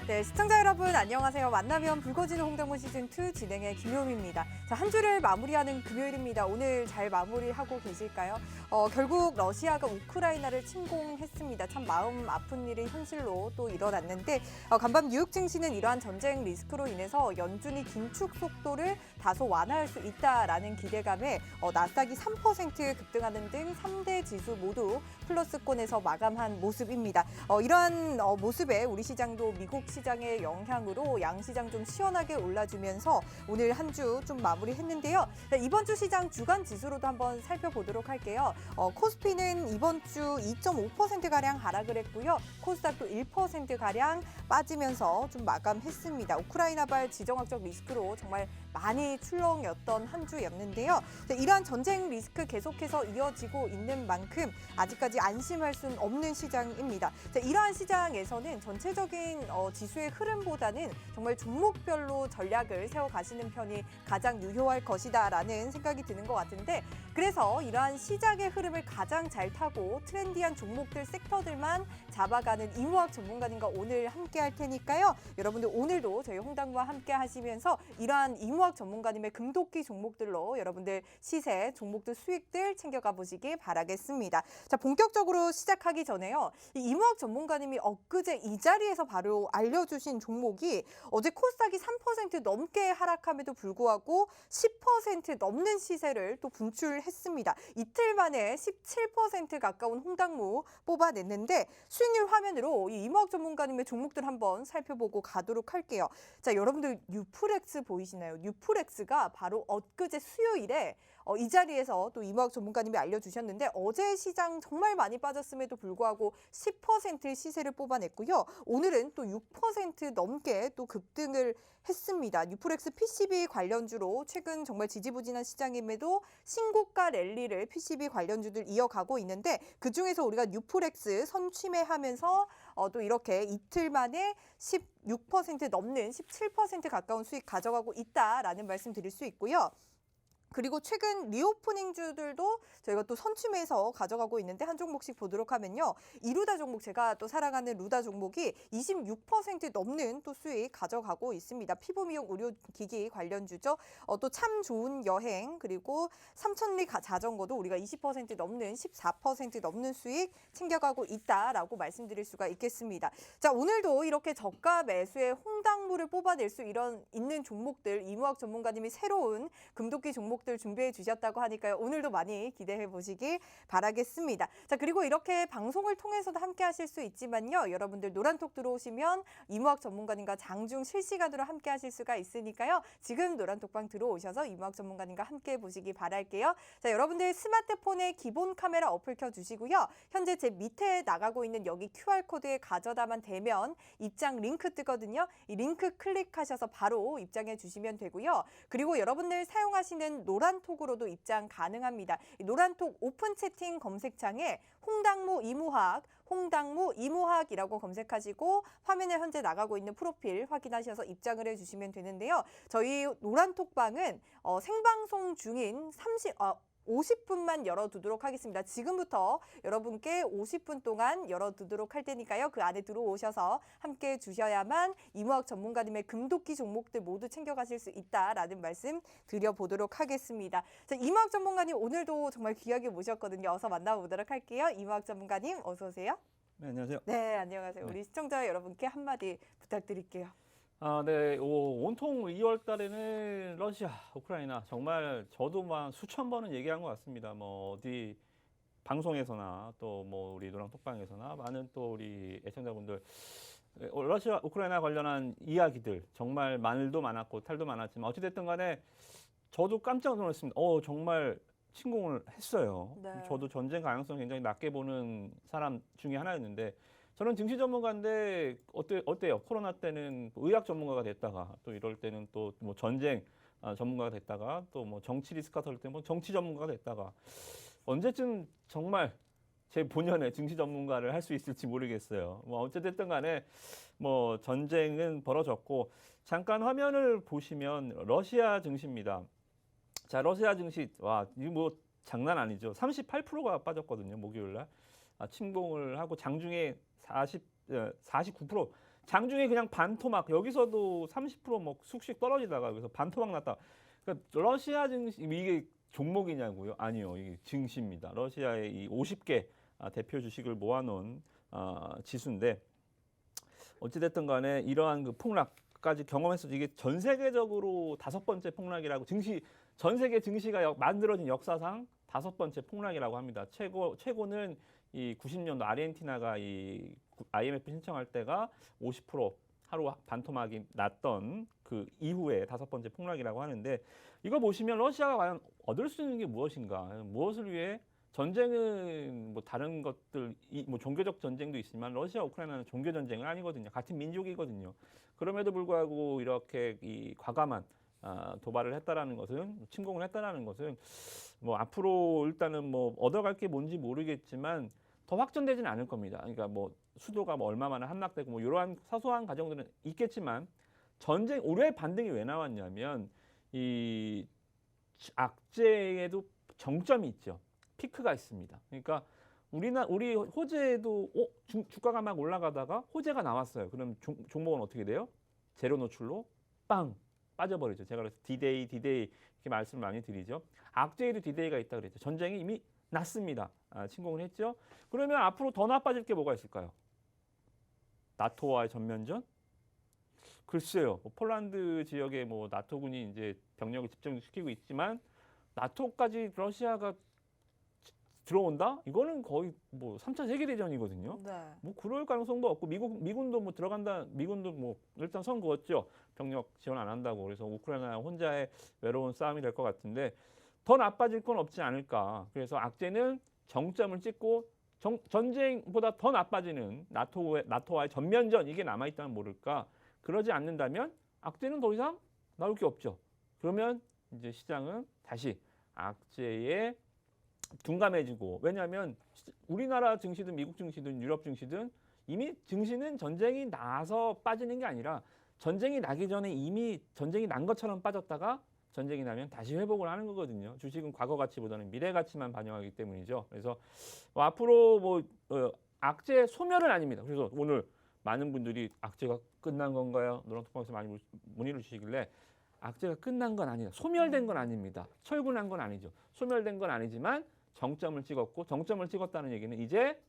네, 시청자 여러분 안녕하세요. 만나면 붉어지는 홍당무 시즌2 진행의 김효미입니다. 자, 한 주를 마무리하는 금요일입니다. 오늘 잘 마무리하고 계실까요? 결국 러시아가 우크라이나를 침공했습니다. 참 마음 아픈 일이 현실로 또 일어났는데 간밤 뉴욕 증시는 이러한 전쟁 리스크로 인해서 연준이 긴축 속도를 다소 완화할 수 있다라는 기대감에 나스닥이 3% 급등하는 등 3대 지수 모두 플러스권에서 마감한 모습입니다. 이러한 모습에 우리 시장도 미국 시장의 영향으로 양시장 좀 시원하게 올라주면서 오늘 한 주 좀 마무리했는데요. 이번 주 시장 주간 지수로도 한번 살펴보도록 할게요. 코스피는 이번 주 2.5%가량 하락을 했고요. 코스닥도 1%가량 빠지면서 좀 마감했습니다. 우크라이나발 지정학적 리스크로 정말 많이 출렁였던 한 주였는데요. 이러한 전쟁 리스크 계속해서 이어지고 있는 만큼 아직까지 안심할 수는 없는 시장입니다. 이러한 시장에서는 전체적인 지수의 흐름보다는 정말 종목별로 전략을 세워가시는 편이 가장 유효할 것이다라는 생각이 드는 것 같은데, 그래서 이러한 시장의 흐름을 가장 잘 타고 트렌디한 종목들, 섹터들만 잡아가는 이무학 전문가님과 오늘 함께 할 테니까요. 여러분들 오늘도 저희 홍당무와 함께 하시면서 이러한 이무학 전문가님의 금도끼 종목들로 여러분들 시세, 종목들 수익들 챙겨가 보시기 바라겠습니다. 자, 본격적으로 시작하기 전에요. 이무학 전문가님이 엊그제 이 자리에서 바로 알려주신 종목이 어제 코스닥이 3% 넘게 하락함에도 불구하고 10% 넘는 시세를 또 분출했습니다. 이틀 만에 17% 가까운 홍당무 뽑아냈는데 수익률 화면으로 이 이무학 전문가님의 종목들 한번 살펴보고 가도록 할게요. 자, 여러분들 뉴프렉스 보이시나요? 뉴프렉스가 바로 엊그제 수요일에 이 자리에서 또 이무학 전문가님이 알려주셨는데 어제 시장 정말 많이 빠졌음에도 불구하고 10% 시세를 뽑아냈고요. 오늘은 또 6% 넘게 또 급등을 했습니다. 뉴프렉스 PCB 관련주로 최근 정말 지지부진한 시장임에도 신고가 랠리를 PCB 관련주들 이어가고 있는데 그중에서 우리가 뉴프렉스 선취매하면서 또 이렇게 이틀 만에 16% 넘는 17% 가까운 수익 가져가고 있다라는 말씀 드릴 수 있고요. 그리고 최근 리오프닝주들도 저희가 또 선취매에서 가져가고 있는데 한 종목씩 보도록 하면요. 이루다 종목, 제가 또 사랑하는 루다 종목이 26% 넘는 또 수익 가져가고 있습니다. 피부미용 의료기기 관련주죠. 또 참 좋은 여행, 그리고 삼천리 자전거도 우리가 20% 넘는 14% 넘는 수익 챙겨가고 있다라고 말씀드릴 수가 있겠습니다. 자, 오늘도 이렇게 저가 매수의 홍당무를 뽑아낼 수 있는 종목들, 이무학 전문가님이 새로운 금도끼 종목들 준비해 주셨다고 하니까요. 오늘도 많이 기대해 보시길 바라겠습니다. 자, 그리고 이렇게 방송을 통해서도 함께 하실 수 있지만요. 여러분들 노란톡 들어오시면 이무학 전문가님과 장중 실시간으로 함께 하실 수가 있으니까요. 지금 노란톡방 들어오셔서 이무학 전문가님과 함께 보시기 바랄게요. 자, 여러분들 스마트폰에 기본 카메라 어플 켜주시고요. 현재 제 밑에 나가고 있는 여기 QR코드에 가져다만 대면 입장 링크 뜨거든요. 이 링크 클릭하셔서 바로 입장해 주시면 되고요. 그리고 여러분들 사용하시는 노란톡으로도 입장 가능합니다. 노란톡 오픈 채팅 검색창에 홍당무 이무학이라고 검색하시고 화면에 현재 나가고 있는 프로필 확인하셔서 입장을 해주시면 되는데요. 저희 노란톡방은 생방송 중인 50분만 열어두도록 하겠습니다. 지금부터 여러분께 50분 동안 열어두도록 할 테니까요. 그 안에 들어오셔서 함께 주셔야만 이무학 전문가님의 금도끼 종목들 모두 챙겨가실 수 있다라는 말씀 드려보도록 하겠습니다. 자, 이무학 전문가님 오늘도 정말 귀하게 모셨거든요. 어서 만나보도록 할게요. 이무학 전문가님 어서 오세요. 네, 안녕하세요. 네, 안녕하세요. 네. 우리 시청자 여러분께 한마디 부탁드릴게요. 네, 온통 2월 달에는 러시아, 우크라이나 정말 저도 막 수천 번은 얘기한 것 같습니다. 뭐 어디 방송에서나 또 뭐 우리 노랑톡방에서나 많은 또 우리 애청자분들 러시아, 우크라이나 관련한 이야기들 정말 말도 많았고 탈도 많았지만 어찌됐든 간에 저도 깜짝 놀랐습니다. 정말 침공을 했어요. 네. 저도 전쟁 가능성 굉장히 낮게 보는 사람 중에 하나였는데 저는 증시 전문가인데 어때요? 코로나 때는 의학 전문가가 됐다가 또 이럴 때는 또 뭐 전쟁 전문가가 됐다가 또 뭐 정치 리스크가 설 때 뭐 정치 전문가가 됐다가 언제쯤 정말 제 본연의 증시 전문가를 할 수 있을지 모르겠어요. 뭐 어쨌든 간에 뭐 전쟁은 벌어졌고 잠깐 화면을 보시면 러시아 증시입니다. 자, 러시아 증시 이거 뭐 장난 아니죠. 38%가 빠졌거든요. 목요일 날. 침공을 하고 장중에 49% 장중에 그냥 반토막 여기서도 30%뭐 쑥씩 떨어지다가 그래서 반토막 났다. 그러니까 러시아 증시 이게 종목이냐고요? 아니요, 이게 증시입니다. 러시아의 이 50개 대표 주식을 모아놓은 지수인데 어찌됐든 간에 이러한 그 폭락까지 경험해서 이게 전 세계적으로 5번째 폭락이라고 전 세계 증시가 만들어진 역사상 5번째 폭락이라고 합니다. 최고는 이 90년도 아르헨티나가 이 IMF 신청할 때가 50% 하루 반토막이 났던 그 이후에 5번째 폭락이라고 하는데 이거 보시면 러시아가 과연 얻을 수 있는 게 무엇인가? 무엇을 위해 전쟁은 뭐 다른 것들 뭐 종교적 전쟁도 있지만 러시아 우크라이나는 종교 전쟁은 아니거든요. 같은 민족이거든요. 그럼에도 불구하고 이렇게 이 과감한 도발을 했다라는 것은 침공을 했다라는 것은 뭐 앞으로 일단은 뭐 얻어갈 게 뭔지 모르겠지만 더 확전되지는 않을 겁니다. 그러니까 뭐 수도가 뭐 얼마만에 함락되고 뭐 이러한 사소한 과정들은 있겠지만 전쟁 올해 반등이 왜 나왔냐면 이 악재에도 정점이 있죠. 피크가 있습니다. 그러니까 우리 호재도 주가가 막 올라가다가 호재가 나왔어요. 그럼 종목은 어떻게 돼요? 제로 노출로 빵 빠져버리죠. 제가 그래서 디데이 이렇게 말씀을 많이 드리죠. 악재에도 디데이가 있다 그랬죠. 전쟁이 이미 났습니다. 침공을 했죠. 그러면 앞으로 더 나빠질 게 뭐가 있을까요? 나토와의 전면전? 글쎄요. 뭐 폴란드 지역에 뭐 나토군이 이제 병력을 집중시키고 있지만 나토까지 러시아가 들어온다? 이거는 거의 뭐 3차 세계대전이거든요. 네. 뭐 그럴 가능성도 없고 미군도 뭐 들어간다. 미군도 뭐 일단 선 그었죠. 병력 지원 안 한다고. 그래서 우크라이나 혼자의 외로운 싸움이 될 것 같은데 더 나빠질 건 없지 않을까. 그래서 악재는 정점을 찍고 전쟁보다 더 나빠지는 나토와의 전면전 이게 남아있다면 모를까. 그러지 않는다면 악재는 더 이상 나올 게 없죠. 그러면 이제 시장은 다시 악재에 둔감해지고 왜냐하면 우리나라 증시든 미국 증시든 유럽 증시든 이미 증시는 전쟁이 나서 빠지는 게 아니라 전쟁이 나기 전에 이미 전쟁이 난 것처럼 빠졌다가 전쟁이 나면 다시 회복을 하는 거거든요. 주식은 과거 가치보다는 미래 가치만 반영하기 때문이죠. 그래서 앞으로 뭐 악재 소멸은 아닙니다. 그래서 오늘 많은 분들이 악재가 끝난 건가요? 노란톡방에서 많이 문의를 주시길래 악재가 끝난 건 아니다. 소멸된 건 아닙니다. 철군한 건 아니죠. 소멸된 건 아니지만 정점을 찍었고 정점을 찍었다는 얘기는 이제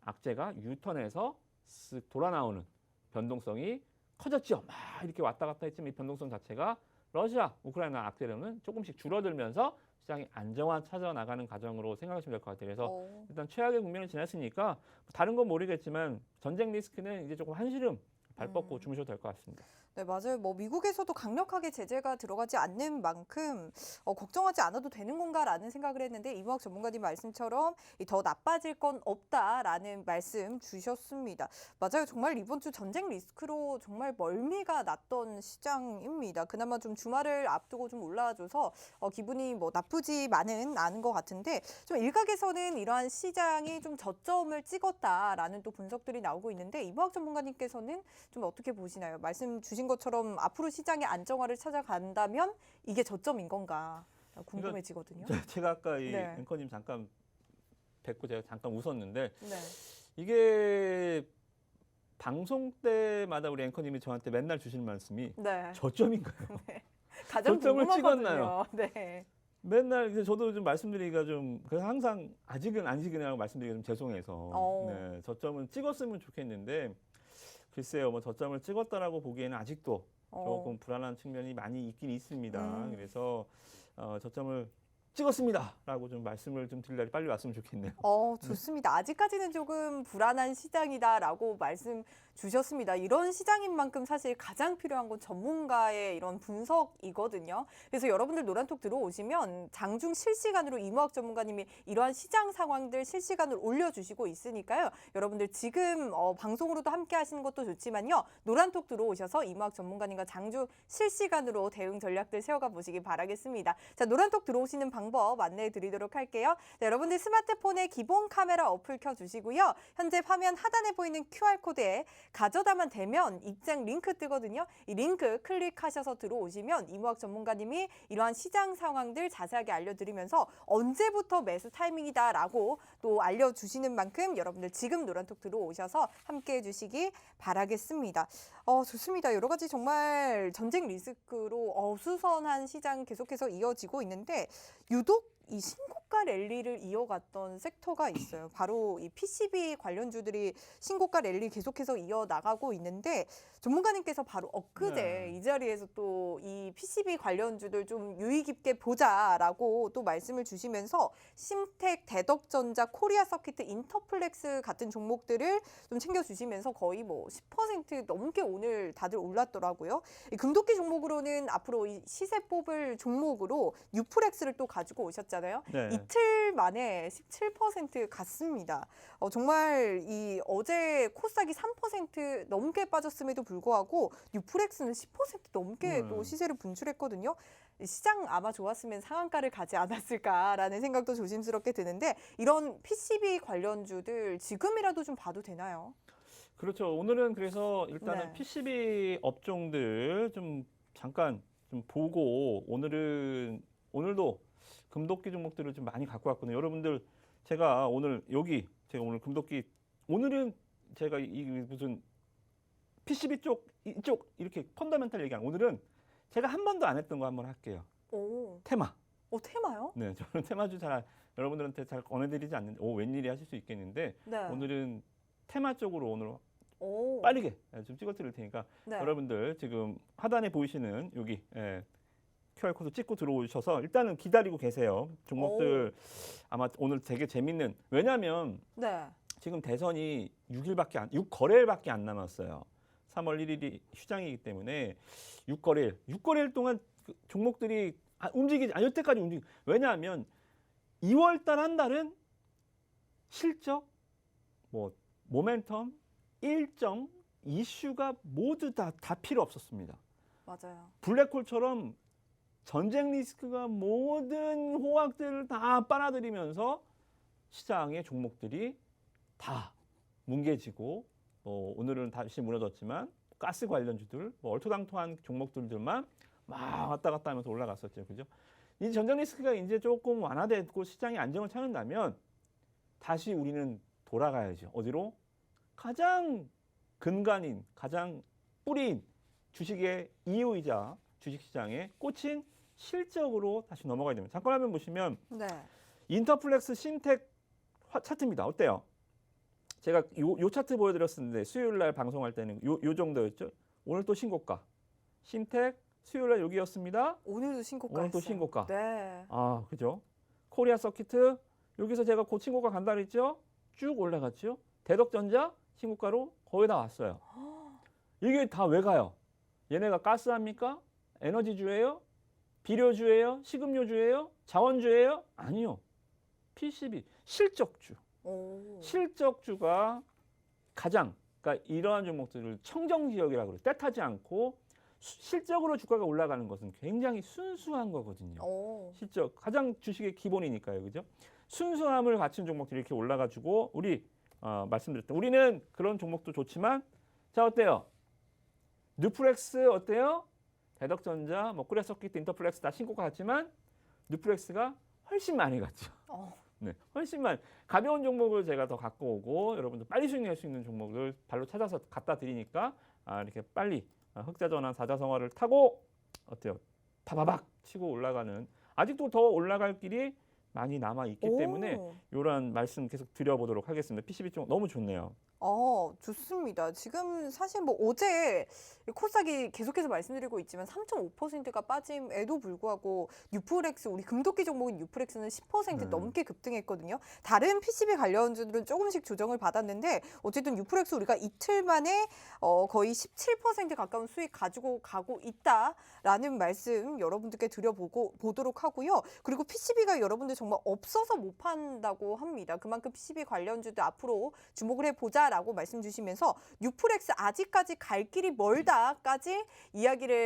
악재가 유턴해서 쓱 돌아 나오는 변동성이 커졌죠. 막 이렇게 왔다 갔다 했지만 이 변동성 자체가 러시아, 우크라이나 악재로는 조금씩 줄어들면서 시장이 안정화 찾아 나가는 과정으로 생각하시면 될 것 같아요. 그래서 일단 최악의 국면을 지났으니까 다른 건 모르겠지만 전쟁 리스크는 이제 조금 한시름 발 뻗고 주무셔도 될 것 같습니다. 네, 맞아요. 뭐 미국에서도 강력하게 제재가 들어가지 않는 만큼 걱정하지 않아도 되는 건가라는 생각을 했는데 이무학 전문가님 말씀처럼 더 나빠질 건 없다라는 말씀 주셨습니다. 맞아요. 정말 이번 주 전쟁 리스크로 정말 멀미가 났던 시장입니다. 그나마 좀 주말을 앞두고 좀 올라와줘서 기분이 뭐 나쁘지만은 않은 것 같은데 좀 일각에서는 이러한 시장이 좀 저점을 찍었다라는 또 분석들이 나오고 있는데 이무학 전문가님께서는 좀 어떻게 보시나요? 말씀 주신 것처럼 앞으로 시장의 안정화를 찾아간다면 이게 저점인 건가 궁금해지거든요. 제가 아까 이 네. 앵커님 잠깐 뵙고 제가 잠깐 웃었는데 네. 이게 방송 때마다 우리 앵커님이 저한테 맨날 주시는 말씀이 네. 저점인가요? 가장 저점을 궁금하거든요. 찍었나요? 네. 맨날 그래서 저도 좀 말씀드리기가 좀 그래서 항상 아직은 아니시그네라고 말씀드리기가 좀 죄송해서 네, 저점은 찍었으면 좋겠는데 글쎄요, 뭐 저점을 찍었다라고 보기에는 아직도 조금 불안한 측면이 많이 있긴 있습니다. 그래서 저점을 찍었습니다라고 좀 말씀을 좀 드릴 날이 빨리 왔으면 좋겠네요. 좋습니다. 아직까지는 조금 불안한 시장이다라고 말씀 주셨습니다. 이런 시장인 만큼 사실 가장 필요한 건 전문가의 이런 분석이거든요. 그래서 여러분들 노란톡 들어오시면 장중 실시간으로 이무학 전문가님이 이러한 시장 상황들 실시간으로 올려주시고 있으니까요. 여러분들 지금 방송으로도 함께 하시는 것도 좋지만요. 노란톡 들어오셔서 이무학 전문가님과 장중 실시간으로 대응 전략들 세워가 보시기 바라겠습니다. 자, 노란톡 들어오시는 방법 방법 안내해 드리도록 할게요. 자, 여러분들 스마트폰에 기본 카메라 어플 켜주시고요. 현재 화면 하단에 보이는 QR코드에 가져다만 대면 입장 링크 뜨거든요. 이 링크 클릭하셔서 들어오시면 이무학 전문가님이 이러한 시장 상황들 자세하게 알려드리면서 언제부터 매수 타이밍이다라고 또 알려주시는 만큼 여러분들 지금 노란톡 들어오셔서 함께해 주시기 바라겠습니다. 좋습니다. 여러 가지 정말 전쟁 리스크로 어수선한 시장 계속해서 이어지고 있는데 유독 이 신고가 랠리를 이어갔던 섹터가 있어요. 바로 이 PCB 관련주들이 신고가 랠리 계속해서 이어나가고 있는데 전문가님께서 바로 엊그제 이 자리에서 또 이 PCB 관련주들 좀 유의 깊게 보자라고 또 말씀을 주시면서 심텍, 대덕전자, 코리아 서키트, 인터플렉스 같은 종목들을 좀 챙겨주시면서 거의 뭐 10% 넘게 오늘 다들 올랐더라고요. 이 금도끼 종목으로는 앞으로 이 시세 뽑을 종목으로 유플렉스를 또 가지고 오셨잖아요. 네. 이틀 만에 17% 갔습니다. 정말 이 어제 코스닥이 3% 넘게 빠졌음에도 불구하고 유플렉스는 10% 넘게 또 시세를 분출했거든요. 시장 아마 좋았으면 상한가를 가지 않았을까라는 생각도 조심스럽게 드는데 이런 PCB 관련주들 지금이라도 좀 봐도 되나요? 그렇죠. 오늘은 그래서 일단은 네. PCB 업종들 좀 잠깐 좀 보고 오늘도 금도끼 종목들을 좀 많이 갖고 왔거든요. 여러분들 제가 오늘 오늘 금도끼 오늘은 제가 이 무슨 PCB 이쪽 이렇게 펀더멘탈 얘기 안 오늘은 제가 한 번도 안 했던 거 한번 할게요. 오, 테마. 테마요? 네, 저는 테마주 여러분들한테 잘 권해드리지 않는데 웬일이 하실 수 있겠는데 네. 오늘은 테마 쪽으로 오늘 오, 빠르게 좀 찍어드릴 테니까 네. 여러분들 지금 하단에 보이시는 여기 QR코드 찍고 들어오셔서 일단은 기다리고 계세요. 종목들 아마 오늘 되게 재밌는 왜냐하면 네. 지금 대선이 6거래일밖에 안 남았어요. 3월 1일이 휴장이기 때문에 6거래일 동안 그 종목들이 여태까지 왜냐하면 2월달 한 달은 실적, 모멘텀, 일정, 이슈가 모두 다 필요 없었습니다. 맞아요. 블랙홀처럼 전쟁 리스크가 모든 호황들을 다 빨아들이면서 시장의 종목들이 다 뭉개지고 오늘은 다시 무너졌지만 가스 관련주들, 얼토당토한 종목들만 막 왔다 갔다 하면서 올라갔었죠. 그죠? 이 전쟁 리스크가 이제 조금 완화되고 시장이 안정을 찾는다면 다시 우리는 돌아가야죠. 어디로? 가장 근간인, 가장 뿌리인 주식의 이유이자 주식시장의 꽃인 실적으로 다시 넘어가야 됩니다. 잠깐 화면 보시면 네. 인터플렉스 심텍 차트입니다. 어때요? 제가 요 차트 보여드렸었는데 수요일 날 방송할 때는 요 정도였죠. 오늘 또 신고가. 심텍 수요일 날 여기였습니다. 오늘도 신고가 오늘 또 했어요. 신고가. 네. 아, 그죠? 코리아 서키트 여기서 제가 곧 신고가 간다 그랬죠? 쭉 올라갔죠? 대덕전자 신고가로 거의 다 왔어요. 이게 다 왜 가요? 얘네가 가스합니까? 에너지주예요? 비료주예요? 식음료주예요? 자원주예요? 아니요. PCB 실적주. 오. 실적주가 그러니까 이러한 종목들을 청정지역이라고 그래요. 때타지 않고 실적으로 주가가 올라가는 것은 굉장히 순수한 거거든요. 오. 실적 가장 주식의 기본이니까요, 그죠? 순수함을 갖춘 종목들이 이렇게 올라가지고 우리 말씀드렸던 우리는 그런 종목도 좋지만 자 어때요? 뉴플렉스 어때요? 대덕전자, 코리아 서키트, 인터플렉스 다 신고가 같지만 뉴플렉스가 훨씬 많이 갔죠. 네, 훨씬 많이 가벼운 종목을 제가 더 갖고 오고 여러분들 빨리 수익 낼 수 있는 종목을 발로 찾아서 갖다 드리니까 이렇게 빨리 흑자전환 사자성어를 타고 어때요? 파바박 치고 올라가는 아직도 더 올라갈 길이 많이 남아 있기 때문에 이런 말씀 계속 드려보도록 하겠습니다. PCB 쪽 너무 좋네요. 좋습니다. 지금 사실 어제 코스닥이 계속해서 말씀드리고 있지만 3.5%가 빠짐에도 불구하고 유플렉스, 우리 금도끼 종목인 유플렉스는 10% 넘게 급등했거든요. 다른 PCB 관련주들은 조금씩 조정을 받았는데 어쨌든 유플렉스 우리가 이틀 만에 거의 17% 가까운 수익 가지고 가고 있다라는 말씀 여러분들께 드려보도록 하고요. 그리고 PCB가 여러분들 정말 없어서 못 판다고 합니다. 그만큼 PCB 관련주도 앞으로 주목을 해보자 있다라고 말씀 주시면서 뉴프렉스 아직까지 갈 길이 멀다까지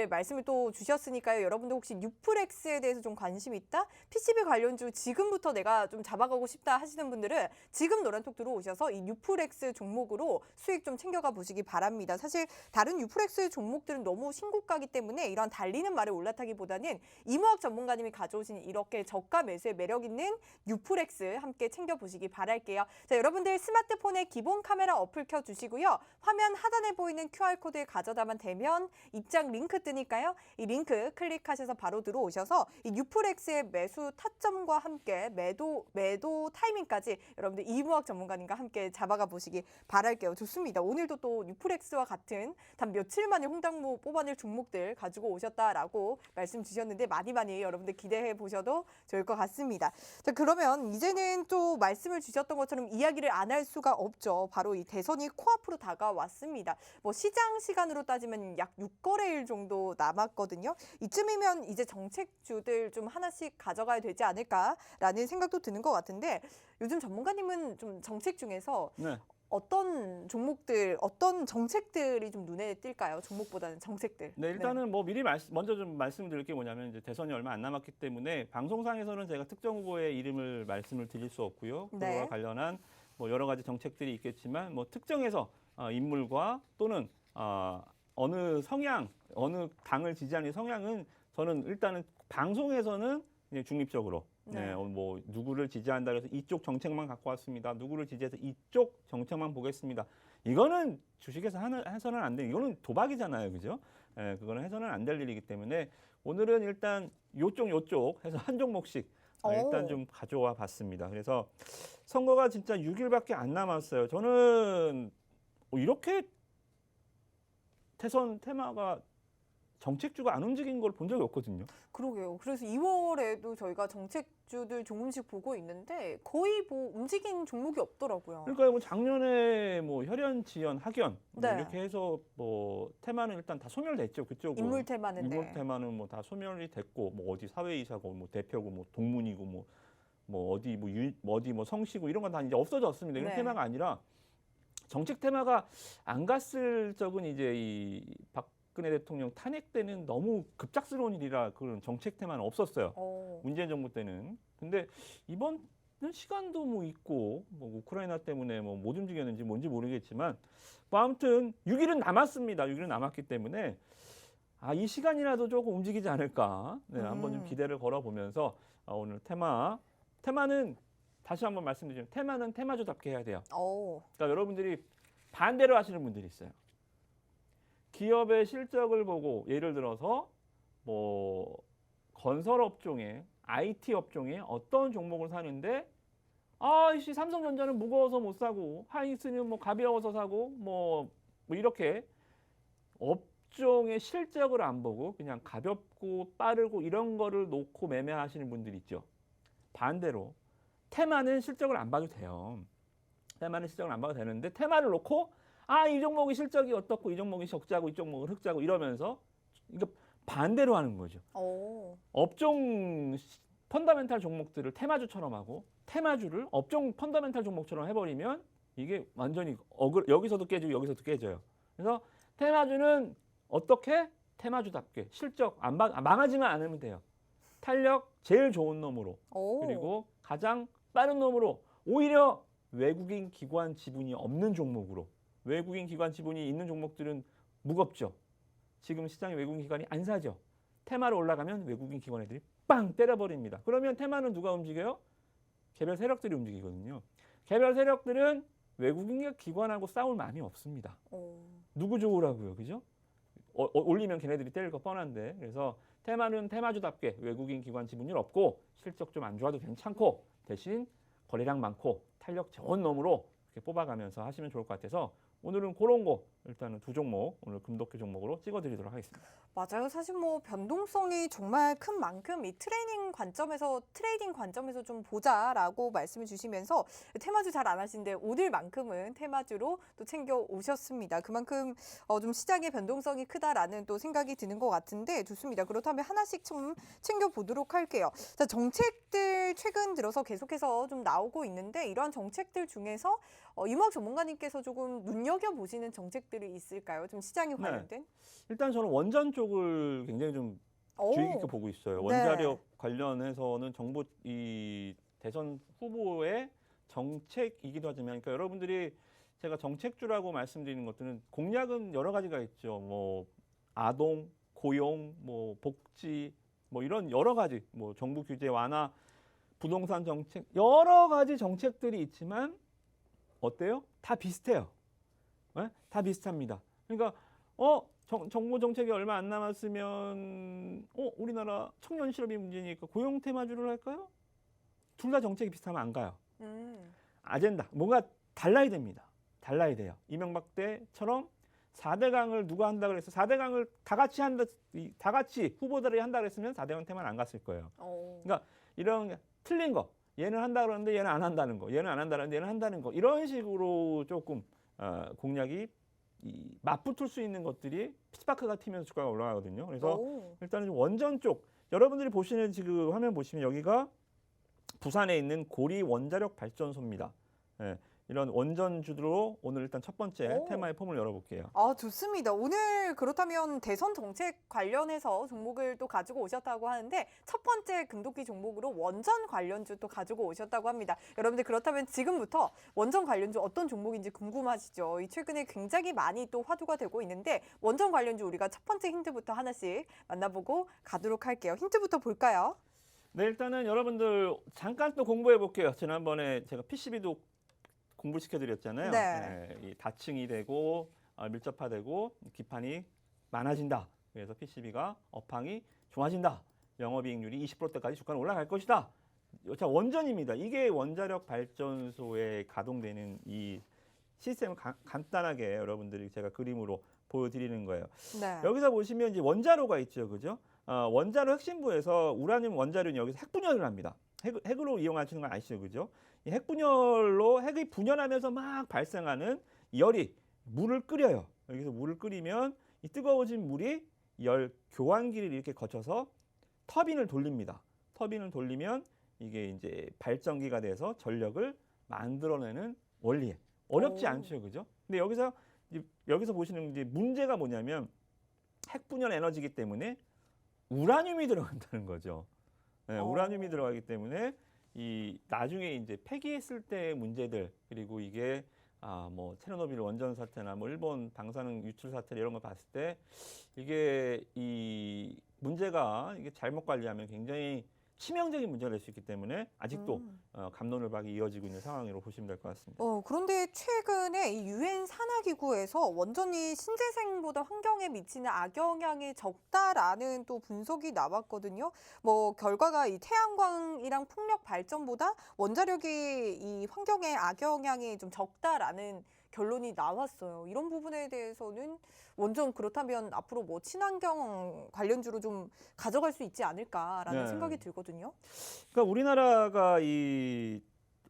말씀을 또 주셨으니까요. 여러분들 혹시 뉴프렉스에 대해서 좀 관심 있다? PCB 관련주 지금부터 내가 좀 잡아가고 싶다 하시는 분들은 지금 노란톡 들어오셔서 이 뉴프렉스 종목으로 수익 좀 챙겨가 보시기 바랍니다. 사실 다른 뉴프렉스 종목들은 너무 신고가기 때문에 이런 달리는 말에 올라타기보다는 이모학 전문가님이 가져오신 이렇게 저가 매수의 매력 있는 뉴프렉스 함께 챙겨보시기 바랄게요. 자, 여러분들 스마트폰에 기본 카메라 어플 켜주시고요. 화면 하단에 보이는 QR코드에 가져다만 대면 입장 링크 뜨니까요. 이 링크 클릭하셔서 바로 들어오셔서 이 뉴프렉스의 매수 타점과 함께 매도 타이밍까지 여러분들 이모학 전문가님과 함께 잡아가 보시기 바랄게요. 좋습니다. 오늘도 또 뉴프렉스와 같은 단 며칠 만에 홍당무 뽑아낼 종목들 가지고 오셨다라고 말씀 주셨는데 많이 여러분들 기대해 보셔도 좋을 것 같습니다. 자, 그러면 이제는 또 말씀을 주셨던 것처럼 이야기를 안 할 수가 없죠. 바로 이 대선이 코앞으로 다가왔습니다. 뭐 시장 시간으로 따지면 약 6거래일 정도 남았거든요. 이쯤이면 이제 정책주들 좀 하나씩 가져가야 되지 않을까라는 생각도 드는 것 같은데 요즘 전문가님은 좀 정책 중에서 네. 어떤 종목들, 어떤 정책들이 좀 눈에 띌까요? 종목보다는 정책들. 네, 일단은 뭐 미리 먼저 좀 말씀드릴 게 뭐냐면 이제 대선이 얼마 안 남았기 때문에 방송상에서는 제가 특정 후보의 이름을 말씀을 드릴 수 없고요. 그와 네. 관련한 뭐 여러 가지 정책들이 있겠지만 뭐 특정해서 인물과 또는 어느 성향, 어느 당을 지지하는 성향은 저는 일단은 방송에서는 그냥 중립적으로 네. 뭐 누구를 지지한다 그래서 이쪽 정책만 갖고 왔습니다. 누구를 지지해서 이쪽 정책만 보겠습니다. 이거는 주식에서 해서는 안 돼. 이거는 도박이잖아요, 그죠? 그거는 해서는 안 될 일이기 때문에 오늘은 일단 요쪽 해서 한 종목씩 일단 좀 가져와 봤습니다. 그래서 선거가 진짜 6일밖에 안 남았어요. 저는 이렇게 대선 테마가 정책주가 안 움직인 걸 본 적이 없거든요. 그러게요. 그래서 2월에도 저희가 정책주들 조금씩 보고 있는데 거의 뭐 움직인 종목이 없더라고요. 그러니까 뭐 작년에 뭐 혈연, 지연, 학연 뭐 네. 이렇게 해서 뭐 테마는 일단 다 소멸됐죠. 그쪽은 인물 테마는 인물 테마는 뭐 다 소멸이 됐고 뭐 어디 사회이사고 뭐 대표고 뭐 동문이고 뭐 어디 뭐 성씨고 이런 건 다 이제 없어졌습니다. 이런 네. 테마가 아니라 정책 테마가 안 갔을 적은 이제 이 박근혜 대통령 탄핵 때는 너무 급작스러운 일이라 그런 정책 테마는 없었어요. 문재인 정부 때는. 근데 이번은 시간도 뭐 있고 뭐 우크라이나 때문에 뭐 못 움직였는지 뭔지 모르겠지만 뭐 아무튼 6일은 남았습니다. 6일은 남았기 때문에 이 시간이라도 조금 움직이지 않을까. 네, 한번 좀 기대를 걸어보면서 오늘 테마는 다시 한번 말씀드리면 테마는 테마주답게 해야 돼요. 그러니까 여러분들이 반대로 하시는 분들이 있어요. 기업의 실적을 보고 예를 들어서 뭐 건설 업종에 IT 업종에 어떤 종목을 사는데 이씨 삼성전자는 무거워서 못 사고 하이닉스는 뭐 가벼워서 사고 뭐 이렇게 업종의 실적을 안 보고 그냥 가볍고 빠르고 이런 거를 놓고 매매하시는 분들이 있죠. 반대로 테마는 실적을 안 봐도 돼요. 테마는 실적을 안 봐도 되는데 테마를 놓고 이 종목이 실적이 어떻고 이 종목이 적자고 이 종목은 흑자고 이러면서 이거 반대로 하는 거죠. 업종 펀더멘탈 종목들을 테마주처럼 하고 테마주를 업종 펀더멘탈 종목처럼 해버리면 이게 완전히 여기서도 깨지고 여기서도 깨져요. 그래서 테마주는 어떻게? 테마주답게 실적 망하지만 않으면 돼요. 탄력 제일 좋은 놈으로 그리고 가장 빠른 놈으로 오히려 외국인 기관 지분이 없는 종목으로 외국인 기관 지분이 있는 종목들은 무겁죠. 지금 시장에 외국인 기관이 안 사죠. 테마로 올라가면 외국인 기관 애들이 빵 때려버립니다. 그러면 테마는 누가 움직여요? 개별 세력들이 움직이거든요. 개별 세력들은 외국인 기관하고 싸울 마음이 없습니다. 누구 좋으라고요, 그죠? 올리면 걔네들이 때릴 거 뻔한데. 그래서 테마는 테마주답게 외국인 기관 지분율 없고 실적 좀 안 좋아도 괜찮고 대신 거래량 많고 탄력 좋은 놈으로 이렇게 뽑아가면서 하시면 좋을 것 같아서 오늘은 그런 거 일단은 두 종목 오늘 금독기 종목으로 찍어드리도록 하겠습니다. 맞아요. 사실 뭐 변동성이 정말 큰 만큼 이 트레이딩 관점에서 좀 보자라고 말씀을 주시면서 테마주 잘 안 하시는데 오늘만큼은 테마주로 또 챙겨 오셨습니다. 그만큼 좀 시장의 변동성이 크다라는 또 생각이 드는 것 같은데 좋습니다. 그렇다면 하나씩 좀 챙겨 보도록 할게요. 자, 정책들 최근 들어서 계속해서 좀 나오고 있는데 이러한 정책들 중에서 이몽학 전문가님께서 조금 눈여겨 보시는 정책들이 있을까요? 좀 시장에 관련된? 일단 저는 원전 쪽을 굉장히 좀 주의 깊게 보고 있어요. 네. 원자력 관련해서는 정부 이 대선 후보의 정책이기도 하지만, 그러니까 여러분들이 제가 정책주라고 말씀드리는 것들은 공약은 여러 가지가 있죠. 뭐 아동, 고용, 뭐 복지, 뭐 이런 여러 가지, 뭐 정부 규제 완화, 부동산 정책 여러 가지 정책들이 있지만 어때요? 다 비슷해요. 네? 다 비슷합니다. 그러니까 정부 정책이 얼마 안 남았으면 우리나라 청년 실업이 문제니까 고용 테마주를 할까요? 둘 다 정책이 비슷하면 안 가요. 아젠다 뭔가 달라야 됩니다. 달라야 돼요. 이명박 때처럼 4대강을 누가 한다 그래서 4대강을 다 같이 한다, 다 같이 후보들이 한다 그랬으면 4대강 테마는 안 갔을 거예요. 그러니까 이런 틀린 거, 얘는 한다 그러는데 얘는 안 한다는 거, 얘는 안 한다는데 얘는 한다는 거, 이런 식으로 조금 공약이 맞붙을 수 있는 것들이 피치파크가 튀면서 주가가 올라가거든요. 그래서 일단은 좀 원전 쪽, 여러분들이 보시는 지금 화면 보시면 여기가 부산에 있는 고리 원자력 발전소입니다. 예, 이런 원전주로 오늘 일단 첫 번째 테마의 폼을 열어볼게요. 아, 좋습니다. 오늘 그렇다면 대선 정책 관련해서 종목을 또 가지고 오셨다고 하는데 첫 번째 금독기 종목으로 원전 관련주 또 가지고 오셨다고 합니다. 여러분들 그렇다면 지금부터 원전 관련주 어떤 종목인지 궁금하시죠? 이 최근에 굉장히 많이 또 화두가 되고 있는데 원전 관련주 우리가 첫 번째 힌트부터 하나씩 만나보고 가도록 할게요. 힌트부터 볼까요? 네, 일단은 여러분들 잠깐 또 공부해 볼게요. 지난번에 제가 PCB도 공부시켜드렸잖아요. 네. 이 다층이 되고 밀접화되고 기판이 많아진다. 그래서 PCB가 업황이 좋아진다. 영업이익률이 20%대까지 주가는 올라갈 것이다. 자, 원전입니다. 이게 원자력 발전소에 가동되는 이 시스템을 간단하게 여러분들이 제가 그림으로 보여드리는 거예요. 네. 여기서 보시면 이제 원자로가 있죠, 그죠? 원자로 핵심부에서 우라늄 원자료는 여기서 핵분열을 합니다. 핵으로 이용하시는 건 아시죠, 그죠? 이 핵분열로 핵이 분열하면서 막 발생하는 열이 물을 끓여요. 여기서 물을 끓이면 이 뜨거워진 물이 열 교환기를 이렇게 거쳐서 터빈을 돌립니다. 터빈을 돌리면 이게 이제 발전기가 돼서 전력을 만들어내는 원리에 어렵지 않죠, 그죠? 근데 여기서 보시는 이제 문제가 뭐냐면 핵분열 에너지이기 때문에 우라늄이 들어간다는 거죠. 네, 우라늄이 들어가기 때문에 이 나중에 이제 폐기했을 때의 문제들, 그리고 이게 뭐 체르노빌 원전 사태나 뭐 일본 방사능 유출 사태 이런 거 봤을 때 이게 이 문제가 이게 잘못 관리하면 굉장히 치명적인 문제가 될 수 있기 때문에 아직도 갑론을박이 이어지고 있는 상황으로 보시면 될 것 같습니다. 그런데 최근에 이 유엔 산하기구에서 원전이 신재생보다 환경에 미치는 악영향이 적다라는 또 분석이 나왔거든요. 뭐 결과가 이 태양광이랑 풍력 발전보다 원자력이 이 환경에 악영향이 좀 적다라는 결론이 나왔어요. 이런 부분에 대해서는 원전 그렇다면 앞으로 뭐 친환경 관련주로 좀 가져갈 수 있지 않을까라는 생각이 들거든요. 그러니까 우리나라가 이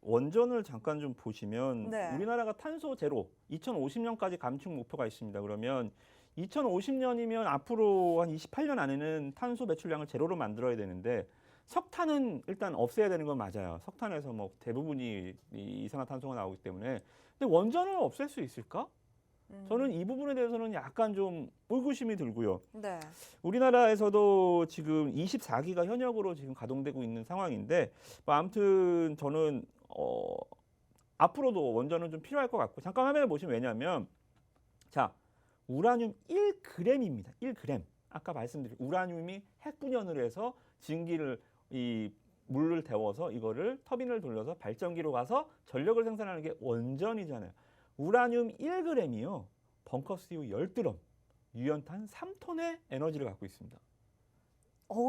원전을 잠깐 좀 보시면 우리나라가 탄소 제로 2050년까지 감축 목표가 있습니다. 그러면 2050년이면 앞으로 한 28년 안에는 탄소 배출량을 제로로 만들어야 되는데 석탄은 일단 없애야 되는 건 맞아요. 석탄에서 뭐 대부분이 이산화탄소가 나오기 때문에. 근데 원전을 없앨 수 있을까? 저는 이 부분에 대해서는 약간 좀 의구심이 들고요. 네. 우리나라에서도 지금 24기가 현역으로 지금 가동되고 있는 상황인데 뭐 아무튼 저는 앞으로도 원전은 좀 필요할 것 같고, 잠깐 화면을 보시면, 왜냐하면 자, 우라늄 1g입니다. 1g. 아까 말씀드린 우라늄이 핵분열을 해서 증기를 이 물을 데워서 이거를 터빈을 돌려서 발전기로 가서 전력을 생산하는 게 원전이잖아요. 우라늄 1g이요. 벙커CU 10드럼, 유연탄 3톤의 에너지를 갖고 있습니다.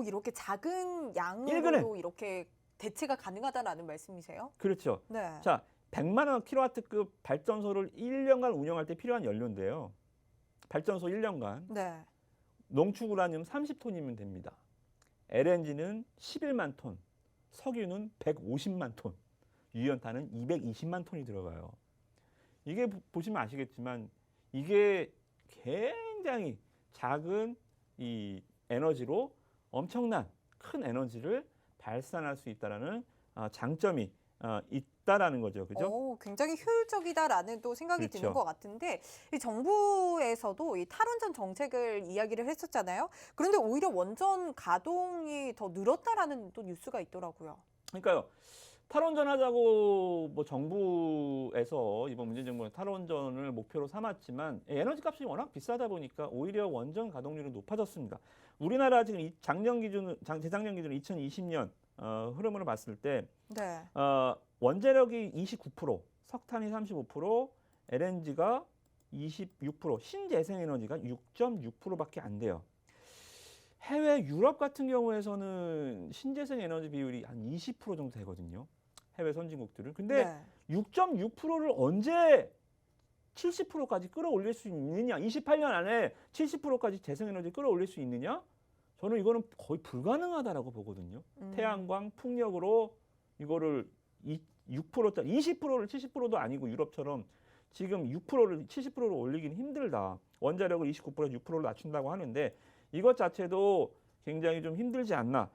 이렇게 작은 양으로 이렇게 대체가 가능하다라는 말씀이세요? 그렇죠. 네. 자, 100만 원 킬로와트급 발전소를 1년간 운영할 때 필요한 연료인데요. 발전소 1년간 네. 농축 우라늄 30톤이면 됩니다. LNG는 11만 톤, 석유는 150만 톤, 유연탄은 220만 톤이 들어가요. 이게 보시면 아시겠지만 이게 굉장히 작은 이 에너지로 엄청난 큰 에너지를 발산할 수 있다라는 장점이 있다라는 거죠. 그죠? 굉장히 효율적이다라는 또 생각이 그렇죠. 드는 것 같은데 이 정부에서도 이 탈원전 정책을 이야기를 했었잖아요. 그런데 오히려 원전 가동이 더 늘었다라는 또 뉴스가 있더라고요. 그러니까요. 탈원전 하자고 뭐 정부에서 이번 문재인 정부는 탈원전을 목표로 삼았지만 에너지 값이 워낙 비싸다 보니까 오히려 원전 가동률은 높아졌습니다. 우리나라 지금 재작년 기준 2020년 흐름으로 봤을 때 네. 원자력이 29%, 석탄이 35%, LNG가 26%, 신재생에너지가 6.6%밖에 안 돼요. 해외 유럽 같은 경우에서는 신재생 에너지 비율이 한 20% 정도 되거든요. 해외 선진국들은. 근데 네. 6.6%를 언제 70%까지 끌어올릴 수 있느냐? 28년 안에 70%까지 재생에너지 끌어올릴 수 있느냐? 저는 이거는 거의 불가능하다라고 보거든요. 태양광, 풍력으로 이거를 6%짜리, 20%를 70%도 아니고 유럽처럼 지금 6%를 70%를 올리기는 힘들다. 원자력을 29%에서 6%로 낮춘다고 하는데 이것 자체도 굉장히 좀 힘들지 않나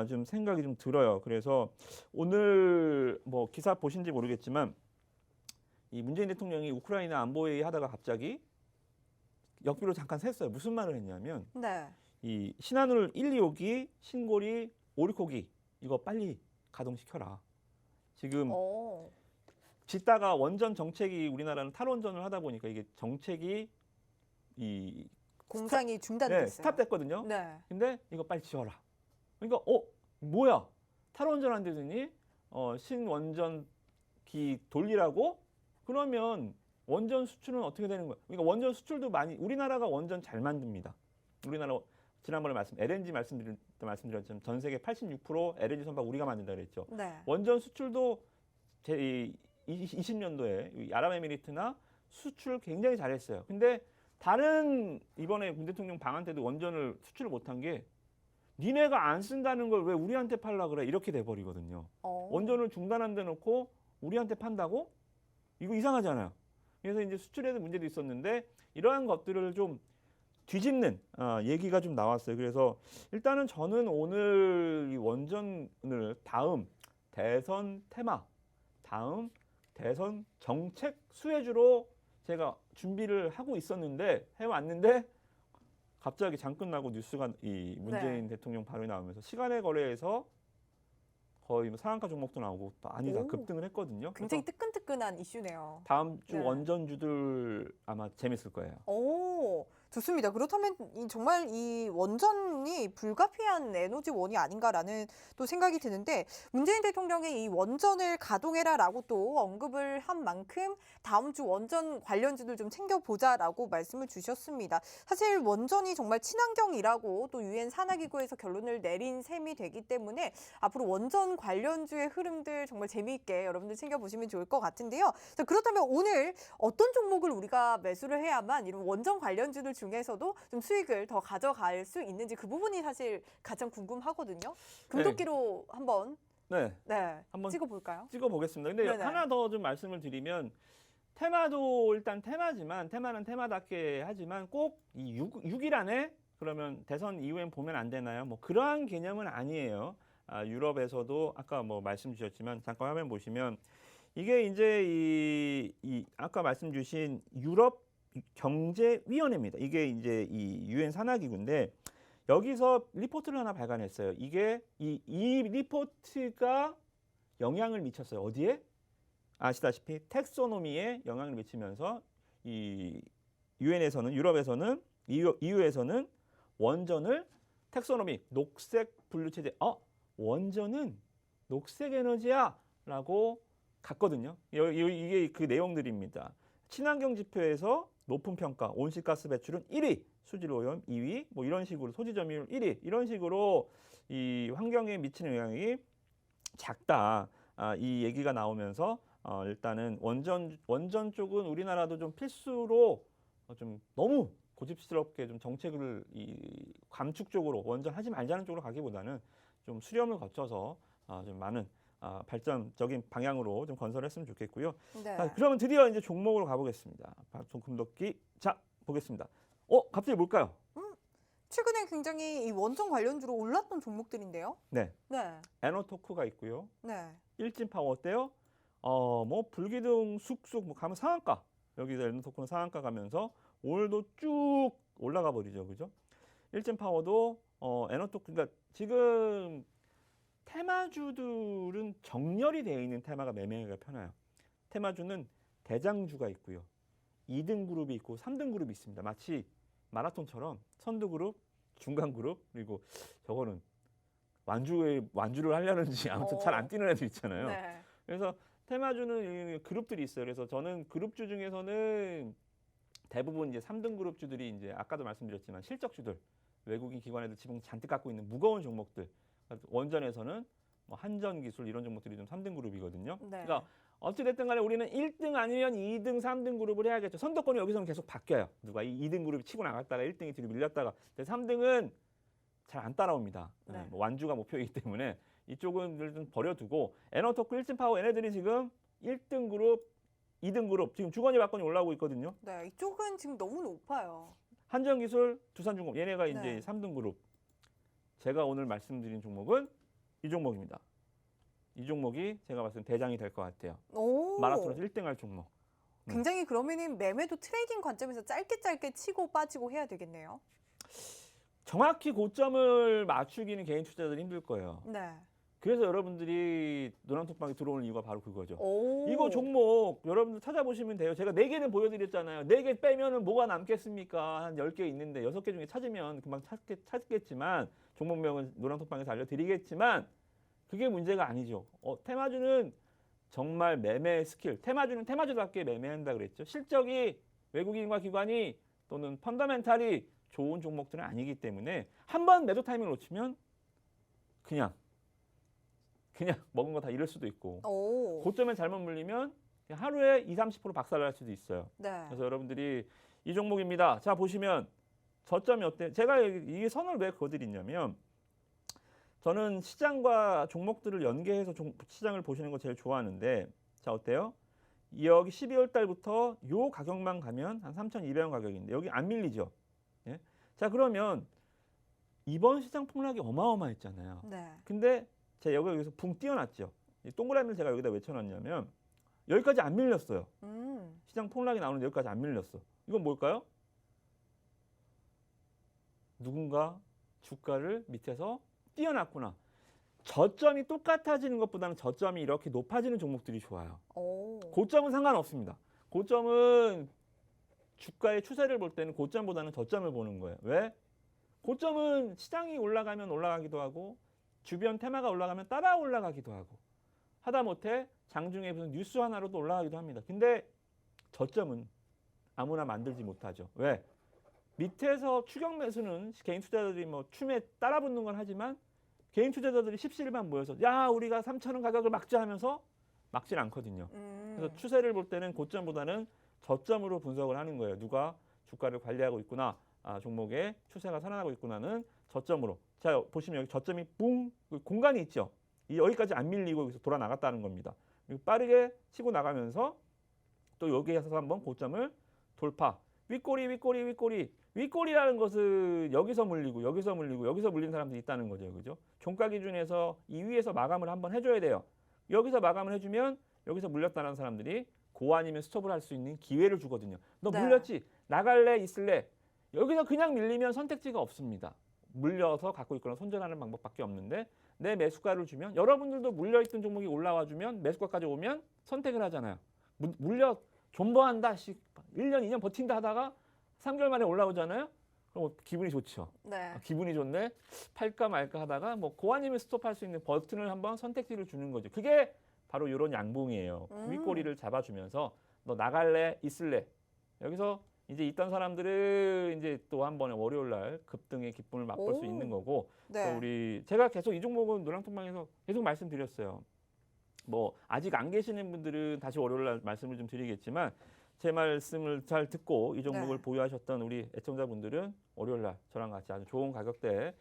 좀 생각이 좀 들어요. 그래서 오늘 뭐 기사 보신지 모르겠지만 이 문재인 대통령이 우크라이나 안보회의 하다가 갑자기 역비로 잠깐 샜어요. 무슨 말을 했냐면 네. 이 신한울 1, 2호기, 신고리 5, 6호기 이거 빨리 가동시켜라. 지금 짓다가 원전 정책이 우리나라는 탈원전을 하다 보니까 이게 정책이 이 공장이 네, 중단됐어요. 스탑됐거든요. 네. 근데 이거 빨리 지어라. 그러니까 뭐야? 탈원전 안 되더니 신원전기 돌리라고? 그러면 원전 수출은 어떻게 되는 거야? 그러니까 원전 수출도 많이 우리나라가 원전 잘 만듭니다. 우리나라 지난번에 LNG 말씀드렸지만 전 세계 86% LNG 선박 우리가 만든다 그랬죠. 네. 원전 수출도 20년도에 아랍에미리트나 수출 굉장히 잘했어요. 근데 다른 이번에 문 대통령 방한 때도 원전을 수출을 못한 게 니네가 안 쓴다는 걸 왜 우리한테 팔라 그래? 이렇게 돼버리거든요. 원전을 중단한데 놓고 우리한테 판다고? 이거 이상하잖아요. 그래서 이제 수출에도 문제도 있었는데 이러한 것들을 좀 뒤집는 얘기가 좀 나왔어요. 그래서 일단은 저는 오늘 이 원전을 다음 대선 테마, 다음 대선 정책 수혜주로 제가 준비를 하고 있었는데 해왔는데 갑자기 장끝 나고 뉴스가 이 문재인 대통령 발언이 나오면서 시간의 거래에서 거의 뭐 상한가 종목도 나오고 많이 다 급등을 했거든요. 굉장히 뜨끈뜨끈한 이슈네요. 다음 주 네. 원전주들 아마 재밌을 거예요. 좋습니다. 그렇다면 정말 이 원전이 불가피한 에너지원이 아닌가라는 또 생각이 드는데 문재인 대통령이 이 원전을 가동해라라고 또 언급을 한 만큼 다음 주 원전 관련주들 좀 챙겨보자라고 말씀을 주셨습니다. 사실 원전이 정말 친환경이라고 또 유엔 산하기구에서 결론을 내린 셈이 되기 때문에 앞으로 원전 관련주의 흐름들 정말 재미있게 여러분들 챙겨보시면 좋을 것 같은데요. 자, 그렇다면 오늘 어떤 종목을 우리가 매수를 해야만 이런 원전 관련주들 중에서도 좀 수익을 더 가져갈 수 있는지 그 부분이 사실 가장 궁금하거든요. 금도끼로 한번 한번 찍어볼까요? 찍어보겠습니다. 근데 네네. 하나 더 좀 말씀을 드리면 테마도 일단 테마지만 테마는 테마답게 하지만 꼭 이 6일 안에 그러면 대선 이후엔 보면 안 되나요? 뭐 그러한 개념은 아니에요. 유럽에서도 아까 뭐 말씀 주셨지만 잠깐 화면 보시면 이게 이제 이 아까 말씀 주신 유럽 경제위원회입니다. 이게 이제 이 유엔 산하기구인데 여기서 리포트를 하나 발간했어요. 이게 이 리포트가 영향을 미쳤어요. 어디에? 아시다시피 텍소노미에 영향을 미치면서 이 유엔에서는 유럽에서는 EU에서는 원전을 텍소노미 녹색 분류 체제 원전은 녹색 에너지야라고 갔거든요. 이게 그 내용들입니다. 친환경 지표에서 높은 평가, 온실가스 배출은 1위, 수질 오염 2위, 뭐 이런 식으로 소지 점유율 1위 이런 식으로 이 환경에 미치는 영향이 작다. 이 얘기가 나오면서 일단은 원전 쪽은 우리나라도 좀 필수로 좀 너무 고집스럽게 좀 정책을 이 감축 쪽으로 원전 하지 말자는 쪽으로 가기보다는 좀 수렴을 거쳐서 좀 많은 발전적인 방향으로 좀 건설했으면 좋겠고요. 네. 자, 그러면 드디어 이제 종목으로 가보겠습니다. 방송 금도끼. 자, 보겠습니다. 갑자기 뭘까요? 최근에 굉장히 이 원전 관련주로 올랐던 종목들인데요. 네, 네. 에너토크가 있고요. 네. 일진파워 어때요? 뭐 불기둥 쑥쑥 뭐 가면 상한가. 여기서 에너토크는 상한가 가면서 오늘도 쭉 올라가 버리죠, 그죠? 일진파워도 에너토크 그러니까 지금 테마주들은 정렬이 되어 있는 테마가 매매가 편해요. 테마주는 대장주가 있고요. 2등 그룹이 있고 3등 그룹이 있습니다. 마치 마라톤처럼 선두 그룹, 중간 그룹, 그리고 저거는 완주를 하려는지 아무튼 잘 안 뛰는 애들 있잖아요. 네. 그래서 테마주는 그룹들이 있어요. 그래서 저는 그룹주 중에서는 대부분 이제 3등 그룹주들이 이제 아까도 말씀드렸지만 실적주들, 외국인 기관애들 지분 잔뜩 갖고 있는 무거운 종목들. 원전에서는 뭐 한전기술 이런 종목들이 좀 3등 그룹이거든요. 네. 그러니까 어찌됐든 간에 우리는 1등 아니면 2등, 3등 그룹을 해야겠죠. 선도권이 여기서는 계속 바뀌어요. 누가 이 2등 그룹이 치고 나갔다가 1등이 뒤로 밀렸다가 3등은 잘 안 따라옵니다. 네. 뭐 완주가 목표이기 때문에 이쪽은 좀 버려두고 에너토크, 일진파워 얘네들이 지금 1등 그룹, 2등 그룹 지금 주거니 받거니 올라오고 있거든요. 네. 이쪽은 지금 너무 높아요. 한전기술, 두산중공 얘네가 이제 네. 3등 그룹. 제가 오늘 말씀드린 종목은 이 종목입니다. 이 종목이 제가 봤을 때 대장이 될 것 같아요. 오. 마라톤에서 1등 할 종목. 굉장히 그러면은 매매도 트레이딩 관점에서 짧게 치고 빠지고 해야 되겠네요. 정확히 고점을 맞추기는 개인 투자자들이 힘들 거예요. 네. 그래서 여러분들이 노란톡방에 들어오는 이유가 바로 그거죠. 오. 이거 종목 여러분들 찾아보시면 돼요. 제가 4개는 보여드렸잖아요. 4개 빼면은 뭐가 남겠습니까? 한 10개 있는데 6개 중에 찾으면 금방 찾겠지만 종목명은 노란톡방에서 알려드리겠지만 그게 문제가 아니죠. 테마주는 정말 매매 스킬. 테마주는 테마주답게 매매한다 그랬죠. 실적이 외국인과 기관이 또는 펀더멘탈이 좋은 종목들은 아니기 때문에 한 번 매도 타이밍을 놓치면 그냥 먹은 거 다 잃을 수도 있고 오. 고점에 잘못 물리면 하루에 20-30% 박살날 수도 있어요. 네. 그래서 여러분들이 이 종목입니다. 자 보시면 저점이 어때? 제가 이게 선을 왜 그어드리냐면 저는 시장과 종목들을 연계해서 시장을 보시는 거 제일 좋아하는데 자 어때요? 여기 12월 달부터 요 가격만 가면 한 3,200원 가격인데 여기 안 밀리죠. 예? 자 그러면 이번 시장 폭락이 어마어마했잖아요. 네. 근데 제가 여기서 붕 띄워놨죠. 이 동그라미를 제가 여기다 외쳐놨냐면 여기까지 안 밀렸어요. 시장 폭락이 나오는데 여기까지 안 밀렸어. 이건 뭘까요? 누군가 주가를 밑에서 띄워놨구나. 저점이 똑같아지는 것보다는 저점이 이렇게 높아지는 종목들이 좋아요. 오. 고점은 상관없습니다. 고점은 주가의 추세를 볼 때는 고점보다는 저점을 보는 거예요. 왜? 고점은 시장이 올라가면 올라가기도 하고 주변 테마가 올라가면 따라 올라가기도 하고 하다못해 장중에 무슨 뉴스 하나로도 올라가기도 합니다. 근데 저점은 아무나 만들지 못하죠. 왜? 밑에서 추격 매수는 개인 투자자들이 뭐 춤에 따라 붙는 건 하지만 개인 투자자들이 십시일반 모여서 야 우리가 3,000원 가격을 막자 하면서 막질 않거든요. 그래서 추세를 볼 때는 고점보다는 저점으로 분석을 하는 거예요. 누가 주가를 관리하고 있구나. 종목의 추세가 살아나고 있구나는 저점으로. 자 보시면 여기 저점이 뿡 공간이 있죠. 여기까지 안 밀리고 여기서 돌아 나갔다는 겁니다. 그리고 빠르게 치고 나가면서 또 여기에서 한번 고점을 돌파. 윗꼬리라는 것은 여기서 물리고 여기서 물린 사람들이 있다는 거죠. 그죠? 종가 기준에서 이 위에서 마감을 한번 해줘야 돼요. 여기서 마감을 해주면 여기서 물렸다는 사람들이 고 아니면 스톱을 할 수 있는 기회를 주거든요. 너 네. 물렸지? 나갈래? 있을래? 여기서 그냥 밀리면 선택지가 없습니다. 물려서 갖고 있거나 손절하는 방법밖에 없는데 내 매수가를 주면 여러분들도 물려있던 종목이 올라와주면 매수가까지 오면 선택을 하잖아요. 물려 존버한다. 1년, 2년 버틴다 하다가 3개월 만에 올라오잖아요. 그럼 기분이 좋죠. 네. 기분이 좋네. 팔까 말까 하다가 뭐 고아님을 스톱할 수 있는 버튼을 한번 선택지를 주는 거죠. 그게 바로 이런 양봉이에요. 윗꼬리를 잡아주면서 너 나갈래? 있을래? 여기서 이제 있던 사람들은 이제 또 한 번에 월요일 날 급등의 기쁨을 맛볼 수 있는 거고 네. 또 우리 제가 계속 이 종목은 노랑통방에서 계속 말씀드렸어요. 뭐 아직 안 계시는 분들은 다시 월요일 날 말씀을 좀 드리겠지만 제 말씀을 잘 듣고 이 종목을 네. 보유하셨던 우리 애청자분들은 월요일 날 저랑 같이 아주 좋은 가격대에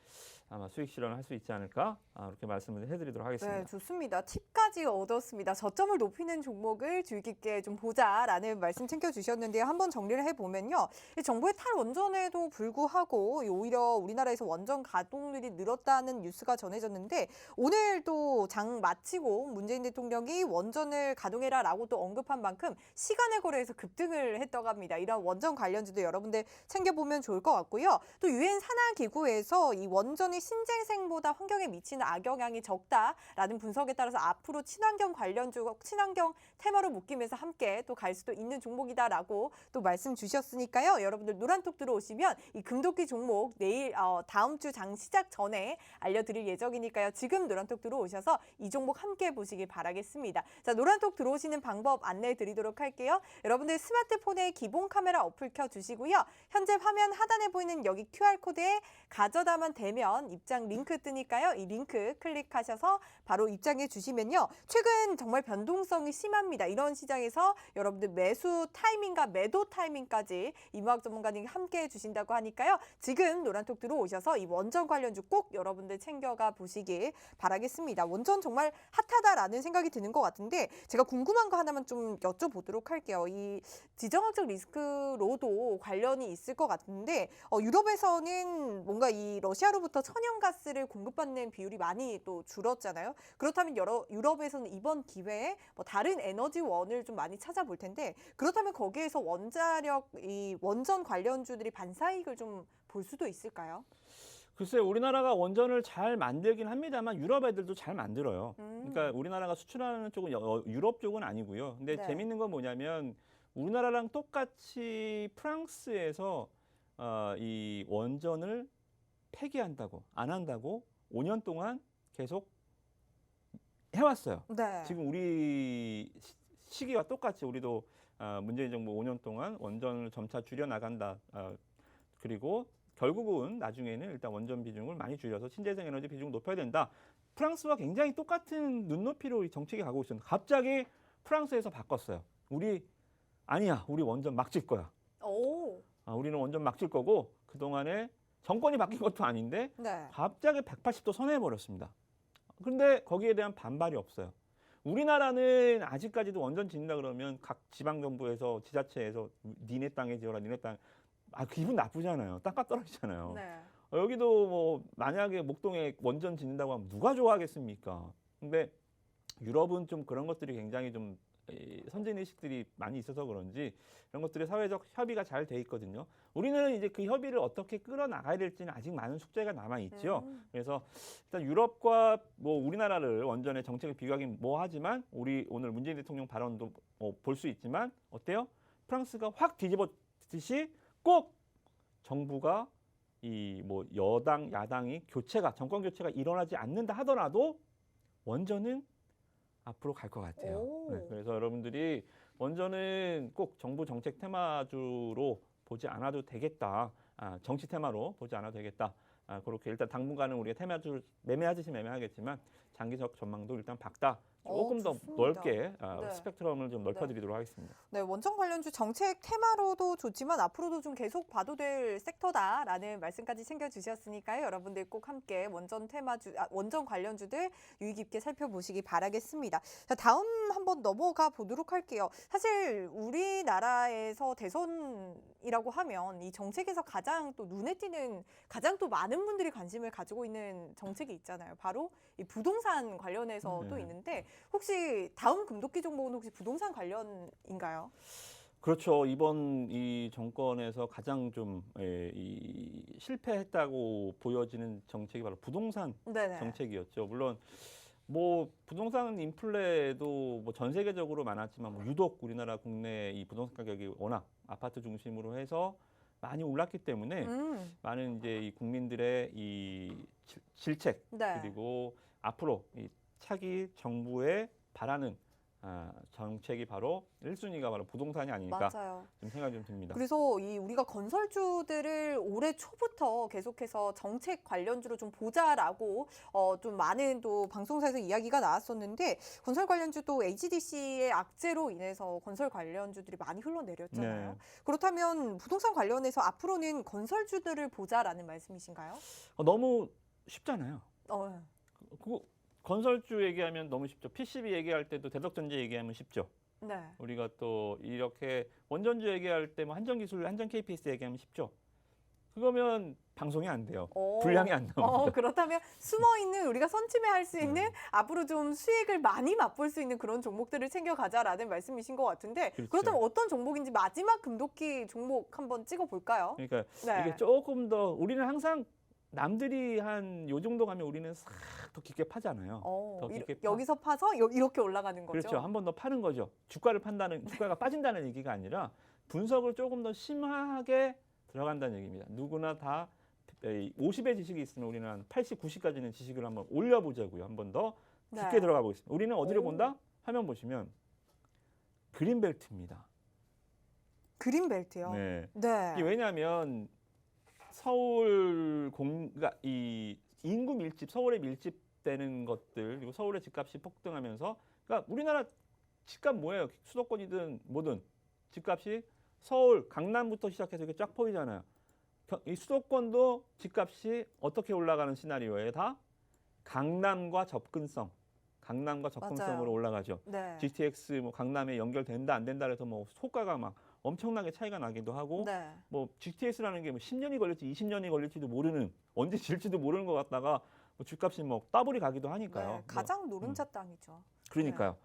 아마 수익 실현을 할 수 있지 않을까 그렇게 말씀을 해드리도록 하겠습니다. 네, 좋습니다. 팁까지 얻었습니다. 저점을 높이는 종목을 주의 깊게 좀 보자라는 말씀 챙겨주셨는데요. 한번 정리를 해보면요. 이 정부의 탈원전에도 불구하고 오히려 우리나라에서 원전 가동률이 늘었다는 뉴스가 전해졌는데 오늘 또 장 마치고 문재인 대통령이 원전을 가동해라라고 또 언급한 만큼 시간의 거래에서 급등을 했다고 합니다. 이런 원전 관련주도 여러분들 챙겨보면 좋을 것 같고요. 또 유엔 산하기구에서 이 원전이 신재생보다 환경에 미치는 악영향이 적다라는 분석에 따라서 앞으로 친환경 관련주, 친환경 테마로 묶이면서 함께 또 갈 수도 있는 종목이다라고 또 말씀 주셨으니까요. 여러분들 노란톡 들어오시면 이 금도끼 종목 내일 다음 주 장 시작 전에 알려드릴 예정이니까요. 지금 노란톡 들어오셔서 이 종목 함께 보시길 바라겠습니다. 자, 노란톡 들어오시는 방법 안내해 드리도록 할게요. 여러분들 스마트폰에 기본 카메라 어플 켜주시고요. 현재 화면 하단에 보이는 여기 QR코드에 가져다만 대면 입장 링크 뜨니까요. 이 링크 클릭하셔서 바로 입장해 주시면요. 최근 정말 변동성이 심합니다. 이런 시장에서 여러분들 매수 타이밍과 매도 타이밍까지 이무학 전문가님이 함께 해주신다고 하니까요. 지금 노란톡 들어오셔서 이 원전 관련주 꼭 여러분들 챙겨가 보시길 바라겠습니다. 원전 정말 핫하다라는 생각이 드는 것 같은데 제가 궁금한 거 하나만 좀 여쭤보도록 할게요. 이 지정학적 리스크로도 관련이 있을 것 같은데 유럽에서는 뭔가 이 러시아로부터 천연가스를 공급받는 비율이 많이 또 줄었잖아요. 그렇다면 유럽에서는 이번 기회에 뭐 다른 에너지원을 좀 많이 찾아볼 텐데 그렇다면 거기에서 원자력, 이 원전 관련주들이 반사이익을 좀 볼 수도 있을까요? 글쎄요, 우리나라가 원전을 잘 만들긴 합니다만 유럽 애들도 잘 만들어요. 그러니까 우리나라가 수출하는 쪽은 유럽 쪽은 아니고요. 근데 네. 재밌는 건 뭐냐면 우리나라랑 똑같이 프랑스에서 이 원전을 폐기한다고 안 한다고 5년 동안 계속 해왔어요. 네. 지금 우리 시기와 똑같이 우리도 문재인 정부 5년 동안 원전을 점차 줄여 나간다. 그리고 결국은 나중에는 일단 원전 비중을 많이 줄여서 신재생 에너지 비중을 높여야 된다. 프랑스와 굉장히 똑같은 눈높이로 이 정책이 가고 있었는데 갑자기 프랑스에서 바꿨어요. 우리 원전 막 질 거야. 오. 우리는 원전 막 질 거고 그동안에 정권이 바뀐 것도 아닌데 네. 갑자기 180도 선회해버렸습니다. 그런데 거기에 대한 반발이 없어요. 우리나라는 아직까지도 원전 짓는다 그러면 각 지방정부에서 지자체에서 니네 땅에 지어라 니네 땅 기분 나쁘잖아요. 땅값 떨어지잖아요. 네. 여기도 뭐 만약에 목동에 원전 짓는다고 하면 누가 좋아하겠습니까? 근데 유럽은 좀 그런 것들이 굉장히 좀 선진의식들이 많이 있어서 그런지 이런 것들이 사회적 협의가 잘 돼 있거든요. 우리는 이제 그 협의를 어떻게 끌어나가야 될지는 아직 많은 숙제가 남아 있죠. 그래서 일단 유럽과 뭐 우리나라를 원전의 정책을 비교하긴 뭐 하지만 우리 오늘 문재인 대통령 발언도 볼 수 있지만 어때요? 프랑스가 확 뒤집어듯이 꼭 정부가 이 뭐 여당 야당이 정권 교체가 일어나지 않는다 하더라도 원전은 앞으로 갈 것 같아요. 네, 그래서 여러분들이 원전은 꼭 정부 정책 테마주로 보지 않아도 되겠다. 정치 테마로 보지 않아도 되겠다. 그렇게 일단 당분간은 우리가 테마주를 매매하듯이 매매하겠지만 장기적 전망도 일단 밝다. 조금 더 좋습니다. 넓게 네. 스펙트럼을 좀 넓혀드리도록 하겠습니다. 네, 원전 관련주 정책 테마로도 좋지만 앞으로도 좀 계속 봐도 될 섹터다라는 말씀까지 챙겨주셨으니까요. 여러분들 꼭 함께 원전 관련주들 유의 깊게 살펴보시기 바라겠습니다. 자, 다음 한번 넘어가 보도록 할게요. 사실 우리나라에서 대선이라고 하면 이 정책에서 가장 또 눈에 띄는 가장 또 많은 분들이 관심을 가지고 있는 정책이 있잖아요. 바로 이 부동산 관련해서도 네. 있는데 혹시 다음 금도끼 종목은 혹시 부동산 관련인가요? 그렇죠. 이번 이 정권에서 가장 좀 실패했다고 보여지는 정책이 바로 부동산 네네. 정책이었죠. 물론 뭐 부동산 인플레도 뭐 전 세계적으로 많았지만 뭐 유독 우리나라 국내 이 부동산 가격이 워낙 아파트 중심으로 해서 많이 올랐기 때문에 많은 이제 이 국민들의 이 질책 네. 그리고 앞으로 이 차기 정부에 바라는 정책이 바로 1순위가 바로 부동산이 아닐까 맞아요. 좀 생각이 좀 듭니다. 그래서 우리가 건설주들을 올해 초부터 계속해서 정책 관련주로 좀 보자라고 좀 많은 또 방송사에서 이야기가 나왔었는데 건설 관련주 또 HDC의 악재로 인해서 건설 관련주들이 많이 흘러내렸잖아요. 네. 그렇다면 부동산 관련해서 앞으로는 건설주들을 보자라는 말씀이신가요? 너무 쉽잖아요. 어, 그거 건설주 얘기하면 너무 쉽죠. PCB 얘기할 때도 대덕전자 얘기하면 쉽죠. 네. 우리가 또 이렇게 원전주 얘기할 때 뭐 한전기술, 한전 KPS 얘기하면 쉽죠. 그거면 방송이 안 돼요. 분량이 안 나옵니다. 그렇다면 숨어있는 우리가 선취매할 수 있는 앞으로 좀 수익을 많이 맛볼 수 있는 그런 종목들을 챙겨가자라는 말씀이신 것 같은데 그렇죠. 그렇다면 어떤 종목인지 마지막 금도기 종목 한번 찍어볼까요? 그러니까 네. 이게 조금 더 우리는 항상 남들이 한 요 정도 가면 우리는 싹 더 깊게 파잖아요. 더 깊게 파. 여기서 파서 이렇게 올라가는 거죠? 그렇죠. 한 번 더 파는 거죠. 주가를 판다는 주가가 빠진다는 얘기가 아니라 분석을 조금 더 심하게 들어간다는 얘기입니다. 누구나 다 50의 지식이 있으면 우리는 한 80, 90까지는 지식을 한번 올려보자고요. 한 번 더 깊게 네. 들어가 보겠습니다. 우리는 어디를 오. 본다? 화면 보시면 그린벨트입니다. 그린벨트요? 네. 네. 이게 왜냐하면 그러니까 이 인구 밀집, 서울에 밀집되는 것들 그리고 서울의 집값이 폭등하면서 그러니까 우리나라 집값 뭐예요? 수도권이든 뭐든 집값이 서울, 강남부터 시작해서 이렇게 쫙 보이잖아요. 이 수도권도 집값이 어떻게 올라가는 시나리오에 다 강남과 접근성으로 맞아요. 올라가죠. 네. GTX 뭐 강남에 연결된다 안 된다 해서 뭐 호가가 막 엄청나게 차이가 나기도 하고 네. 뭐 GTS라는 게 뭐 10년이 걸릴지 20년이 걸릴지도 모르는 언제 질지도 모르는 것 같다가 뭐 집값이 뭐 더블이 가기도 하니까요. 네. 가장 노른자 땅이죠. 그러니까요.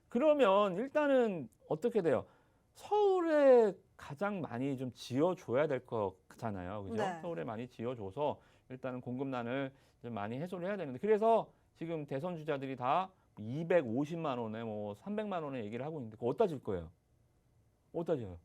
그러면 일단은 어떻게 돼요? 서울에 가장 많이 좀 지어줘야 될 거잖아요. 그죠? 네. 서울에 많이 지어줘서 일단은 공급난을 좀 많이 해소를 해야 되는데 그래서 지금 대선 주자들이 다 250만 원에 뭐 300만 원에 얘기를 하고 있는데 그거 어디다 질 거예요? 어디다 져요?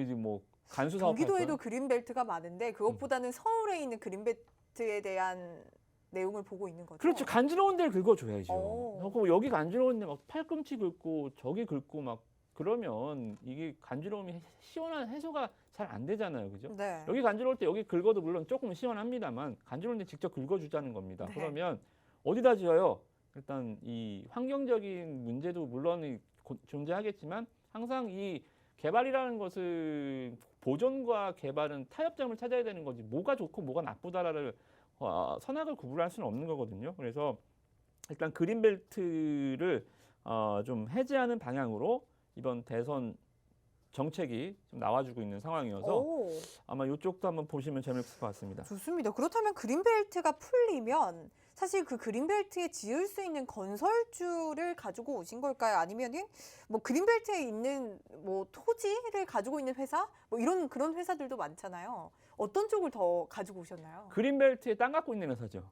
이제 뭐 간수 사업 경기도에도 그린벨트가 많은데 그것보다는 서울에 있는 그린벨트에 대한 내용을 보고 있는 거죠. 그렇죠. 간지러운 데를 긁어줘야죠. 오. 그리고 여기 간지러운 데 막 팔꿈치 긁고 저기 긁고 막 그러면 이게 간지러움이 시원한 해소가 잘 안 되잖아요. 그죠? 네. 여기 간지러울 때 여기 긁어도 물론 조금 시원합니다만 간지러운 데 직접 긁어주자는 겁니다. 네. 그러면 어디다 지어요? 일단 이 환경적인 문제도 물론 존재하겠지만 항상 이 개발이라는 것은 보존과 개발은 타협점을 찾아야 되는 거지 뭐가 좋고 뭐가 나쁘다를 선악을 구분할 수는 없는 거거든요. 그래서 일단 그린벨트를 좀 해제하는 방향으로 이번 대선 정책이 좀 나와주고 있는 상황이어서 아마 이쪽도 한번 보시면 재미있을 것 같습니다. 좋습니다. 그렇다면 그린벨트가 풀리면 사실 그 그린벨트에 지을 수 있는 건설주를 가지고 오신 걸까요? 아니면은 뭐 그린벨트에 있는 뭐 토지를 가지고 있는 회사 뭐 이런 그런 회사들도 많잖아요. 어떤 쪽을 더 가지고 오셨나요? 그린벨트에 땅 갖고 있는 회사죠.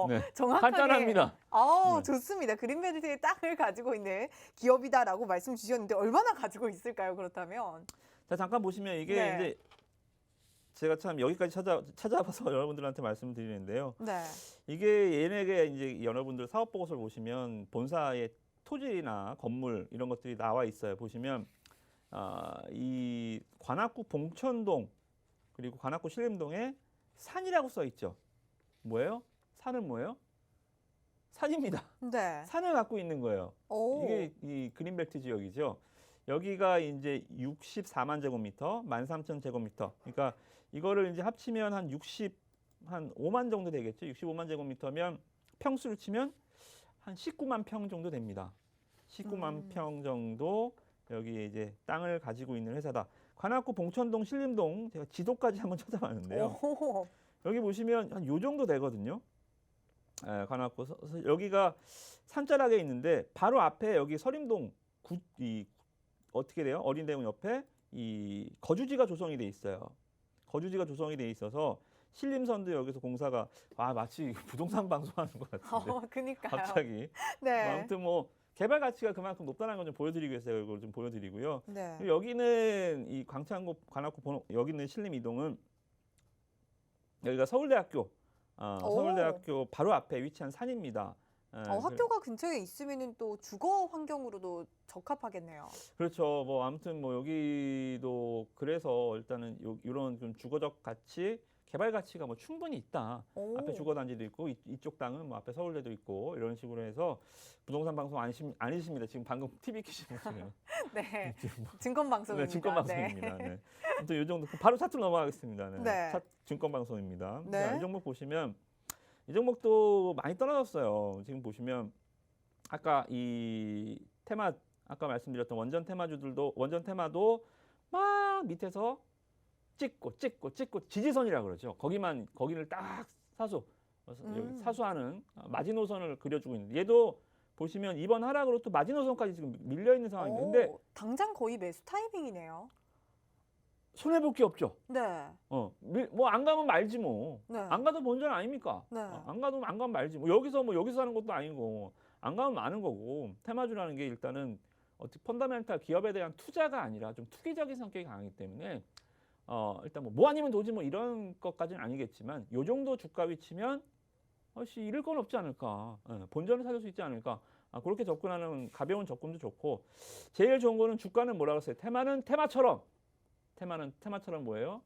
네. 정확하게. 간단합니다. 네. 좋습니다. 그린벨트에 땅을 가지고 있는 기업이다라고 말씀 주셨는데 얼마나 가지고 있을까요? 그렇다면. 자 잠깐 보시면 이게 네. 이제 제가 참 여기까지 찾아봐서 여러분들한테 말씀드리는데요. 네. 이게 얘네게 이제 여러분들 사업 보고서를 보시면 본사의 토지나 건물 이런 것들이 나와 있어요. 보시면 이 관악구 봉천동 그리고 관악구 신림동에 산이라고 써 있죠. 뭐예요? 산은 뭐예요? 산입니다. 네. 산을 갖고 있는 거예요. 이게 이 그린벨트 지역이죠. 여기가 이제 64만 제곱미터, 13,000제곱미터. 그러니까 이거를 이제 합치면 한 5만 정도 되겠죠. 65만 제곱미터면 평수를 치면 한 19만 평 정도 됩니다. 19만 평 정도 여기 이제 땅을 가지고 있는 회사다. 관악구 봉천동 신림동 제가 지도까지 한번 찾아봤는데요. 여기 보시면 한 요 정도 되거든요. 관악구 여기가 산자락에 있는데 바로 앞에 여기 서림동 어떻게 돼요? 어린대공 옆에 이 거주지가 조성이 돼 있어요. 거주지가 조성이 돼 있어서 신림선도 여기서 공사가 마치 부동산 방송하는 것 같은데. 그니까요. 갑자기. 네. 아무튼 뭐 개발 가치가 그만큼 높다는 건 좀 보여드리기 위해서 이걸 좀 보여드리고요. 네. 그리고 여기는 이 광창구 관악구 여기는 신림 이동은 여기가 서울대학교 바로 앞에 위치한 산입니다. 학교가 근처에 있으면은 또 주거 환경으로도 적합하겠네요. 그렇죠. 뭐 아무튼 뭐 여기도 그래서 일단은 이런 좀 주거적 가치, 개발 가치가 뭐 충분히 있다. 오. 앞에 주거 단지도 있고 이쪽 땅은 뭐 앞에 서울대도 있고 이런 식으로 해서 부동산 방송 아니십니다. 지금 방금 TV 키시는 지금. 네, 지금 뭐- 증권 방송입니다. 네, 증권 방송입니다. 네. 아무튼 이 정도 바로 차트로 넘어가겠습니다. 네. 네. 증권 방송입니다. 네. 자, 이 종목 보시면 이 종목도 많이 떨어졌어요. 지금 보시면 아까 이 테마 아까 말씀드렸던 원전 테마도 막 밑에서 찍고 지지선이라 그러죠. 거기를 딱 여기 사수하는 마지노선을 그려주고 있는데 얘도 보시면 이번 하락으로 또 마지노선까지 지금 밀려 있는 상황인데 근데 당장 거의 매수 타이밍이네요. 손해 볼 게 없죠. 네. 뭐 안 가면 말지 뭐. 네. 안 가도 본전 아닙니까? 네. 안 가면 말지. 뭐 여기서 하는 것도 아니고 안 가면 마는 거고. 테마주라는 게 일단은 어떻게 펀더멘탈 기업에 대한 투자가 아니라 좀 투기적인 성격이 강하기 때문에 일단 뭐 아니면 도지 뭐 이런 것까지는 아니겠지만 요 정도 주가 위치면 잃을 건 없지 않을까. 본전을 찾을 수 있지 않을까. 그렇게 접근하는 가벼운 접근도 좋고 제일 좋은 거는 주가는 뭐라고 했어요? 테마는 테마처럼 뭐예요?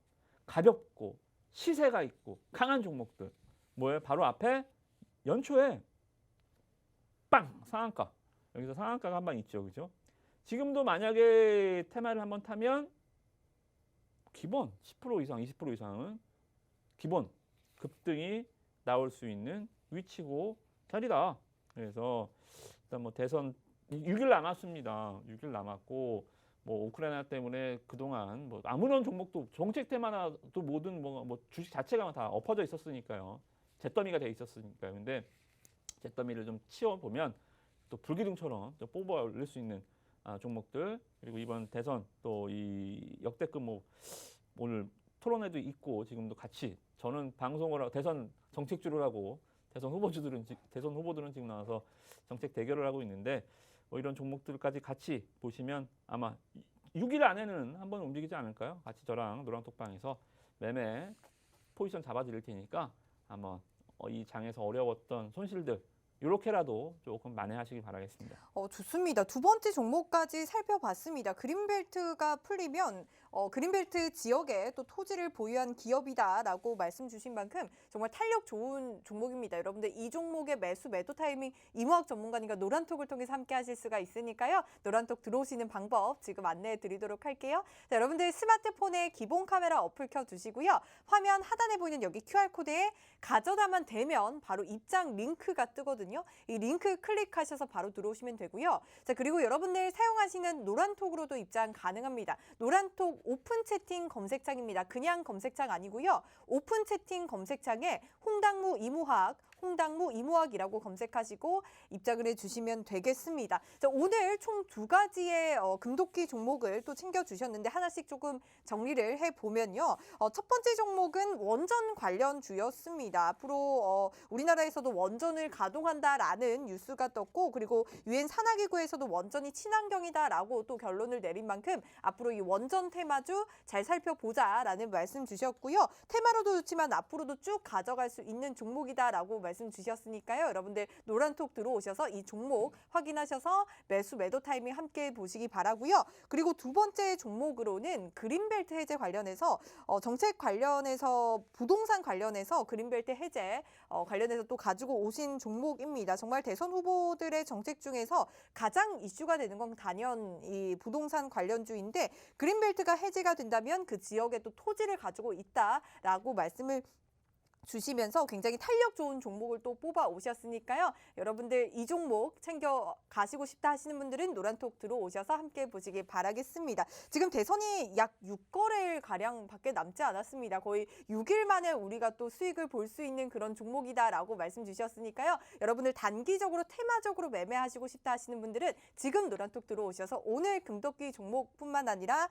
가볍고 시세가 있고 강한 종목들. 뭐예요? 바로 앞에 연초에 빵! 상한가. 여기서 상한가가 한 번 있죠. 그죠? 지금도 만약에 테마를 한번 타면 기본 10% 이상, 20% 이상은 기본 급등이 나올 수 있는 위치고 자리다. 그래서 일단 뭐 대선 6일 남았습니다. 6일 남았고 뭐 우크라이나 때문에 그동안 뭐 아무런 종목도 정책 테마나도 모든 뭐 주식 자체가 다 엎어져 있었으니까요. 잿더미가 돼 있었으니까요. 근데 잿더미를 좀 치워 보면 또 불기둥처럼 좀 뽑아 올릴 수 있는 종목들 그리고 이번 대선 또 이 역대급 뭐 오늘 토론회도 있고 지금도 같이 저는 방송을 하고 대선 정책주를 하고 대선 후보들은 지금 나와서 정책 대결을 하고 있는데 뭐 이런 종목들까지 같이 보시면 아마 6일 안에는 한번 움직이지 않을까요? 같이 저랑 노랑톡방에서 매매 포지션 잡아드릴 테니까 한번 이 장에서 어려웠던 손실들 이렇게라도 조금 만회하시길 바라겠습니다. 좋습니다. 두 번째 종목까지 살펴봤습니다. 그린벨트가 풀리면 그린벨트 지역에 또 토지를 보유한 기업이다라고 말씀 주신 만큼 정말 탄력 좋은 종목입니다. 여러분들 이 종목의 매도 타이밍 이무학 전문가님과 노란톡을 통해서 함께 하실 수가 있으니까요. 노란톡 들어오시는 방법 지금 안내해 드리도록 할게요. 자, 여러분들 스마트폰에 기본 카메라 어플 켜주시고요. 화면 하단에 보이는 여기 QR코드에 가져다만 대면 바로 입장 링크가 뜨거든요. 이 링크 클릭하셔서 바로 들어오시면 되고요. 자, 그리고 여러분들 사용하시는 노란톡으로도 입장 가능합니다. 노란톡 오픈 채팅 검색창입니다. 그냥 검색창 아니고요. 오픈 채팅 검색창에 홍당무 이무학이라고 검색하시고 입장을 해주시면 되겠습니다. 자, 오늘 총 2가지의 금도끼 종목을 또 챙겨주셨는데 하나씩 조금 정리를 해보면요. 첫 번째 종목은 원전 관련주였습니다. 앞으로 우리나라에서도 원전을 가동한다라는 뉴스가 떴고 그리고 유엔 산하기구에서도 원전이 친환경이다라고 또 결론을 내린 만큼 앞으로 이 원전 테마주 잘 살펴보자라는 말씀 주셨고요. 테마로도 좋지만 앞으로도 쭉 가져갈 수 있는 종목이다라고 말씀 주셨으니까요. 여러분들 노란톡 들어오셔서 이 종목 확인하셔서 매도 타이밍 함께 보시기 바라고요. 그리고 두 번째 종목으로는 그린벨트 해제 관련해서 정책 관련해서 부동산 관련해서 그린벨트 해제 관련해서 또 가지고 오신 종목입니다. 정말 대선 후보들의 정책 중에서 가장 이슈가 되는 건 단연 이 부동산 관련주인데 그린벨트가 해제가 된다면 그 지역에 또 토지를 가지고 있다라고 말씀을 주시면서 굉장히 탄력 좋은 종목을 또 뽑아 오셨으니까요. 여러분들 이 종목 챙겨 가시고 싶다 하시는 분들은 노란톡 들어오셔서 함께 보시길 바라겠습니다. 지금 대선이 약 6거래일 가량 밖에 남지 않았습니다. 거의 6일 만에 우리가 또 수익을 볼 수 있는 그런 종목이다라고 말씀 주셨으니까요. 여러분들 단기적으로 테마적으로 매매하시고 싶다 하시는 분들은 지금 노란톡 들어오셔서 오늘 금도끼 종목뿐만 아니라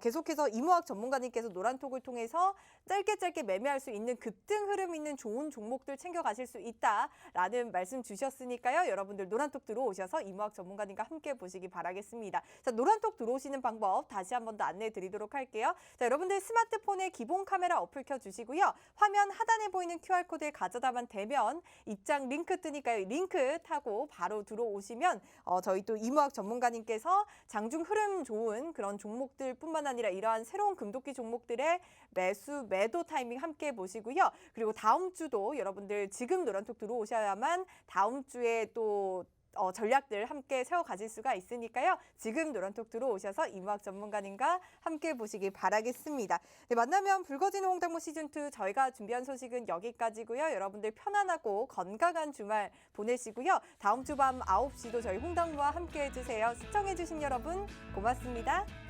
계속해서 이무학 전문가님께서 노란톡을 통해서 짧게 매매할 수 있는 급등 흐름 있는 좋은 종목들 챙겨가실 수 있다라는 말씀 주셨으니까요. 여러분들 노란톡 들어오셔서 이무학 전문가님과 함께 보시기 바라겠습니다. 자, 노란톡 들어오시는 방법 다시 한 번 더 안내해 드리도록 할게요. 자, 여러분들 스마트폰에 기본 카메라 어플 켜주시고요. 화면 하단에 보이는 QR코드에 가져다만 대면 입장 링크 뜨니까요. 링크 타고 바로 들어오시면 저희 또 이무학 전문가님께서 장중 흐름 좋은 그런 종목들뿐만 아니라 이러한 새로운 금도끼 종목들의 매수, 매도 타이밍 함께 보시고요. 그리고 다음 주도 여러분들 지금 노란톡 들어오셔야만 다음 주에 또 전략들 함께 세워 가질 수가 있으니까요. 지금 노란톡 들어오셔서 이무학 전문가님과 함께 보시기 바라겠습니다. 네, 만나면 붉어지는 홍당무 시즌2 저희가 준비한 소식은 여기까지고요. 여러분들 편안하고 건강한 주말 보내시고요. 다음 주 밤 9시도 저희 홍당무와 함께 해주세요. 시청해주신 여러분 고맙습니다.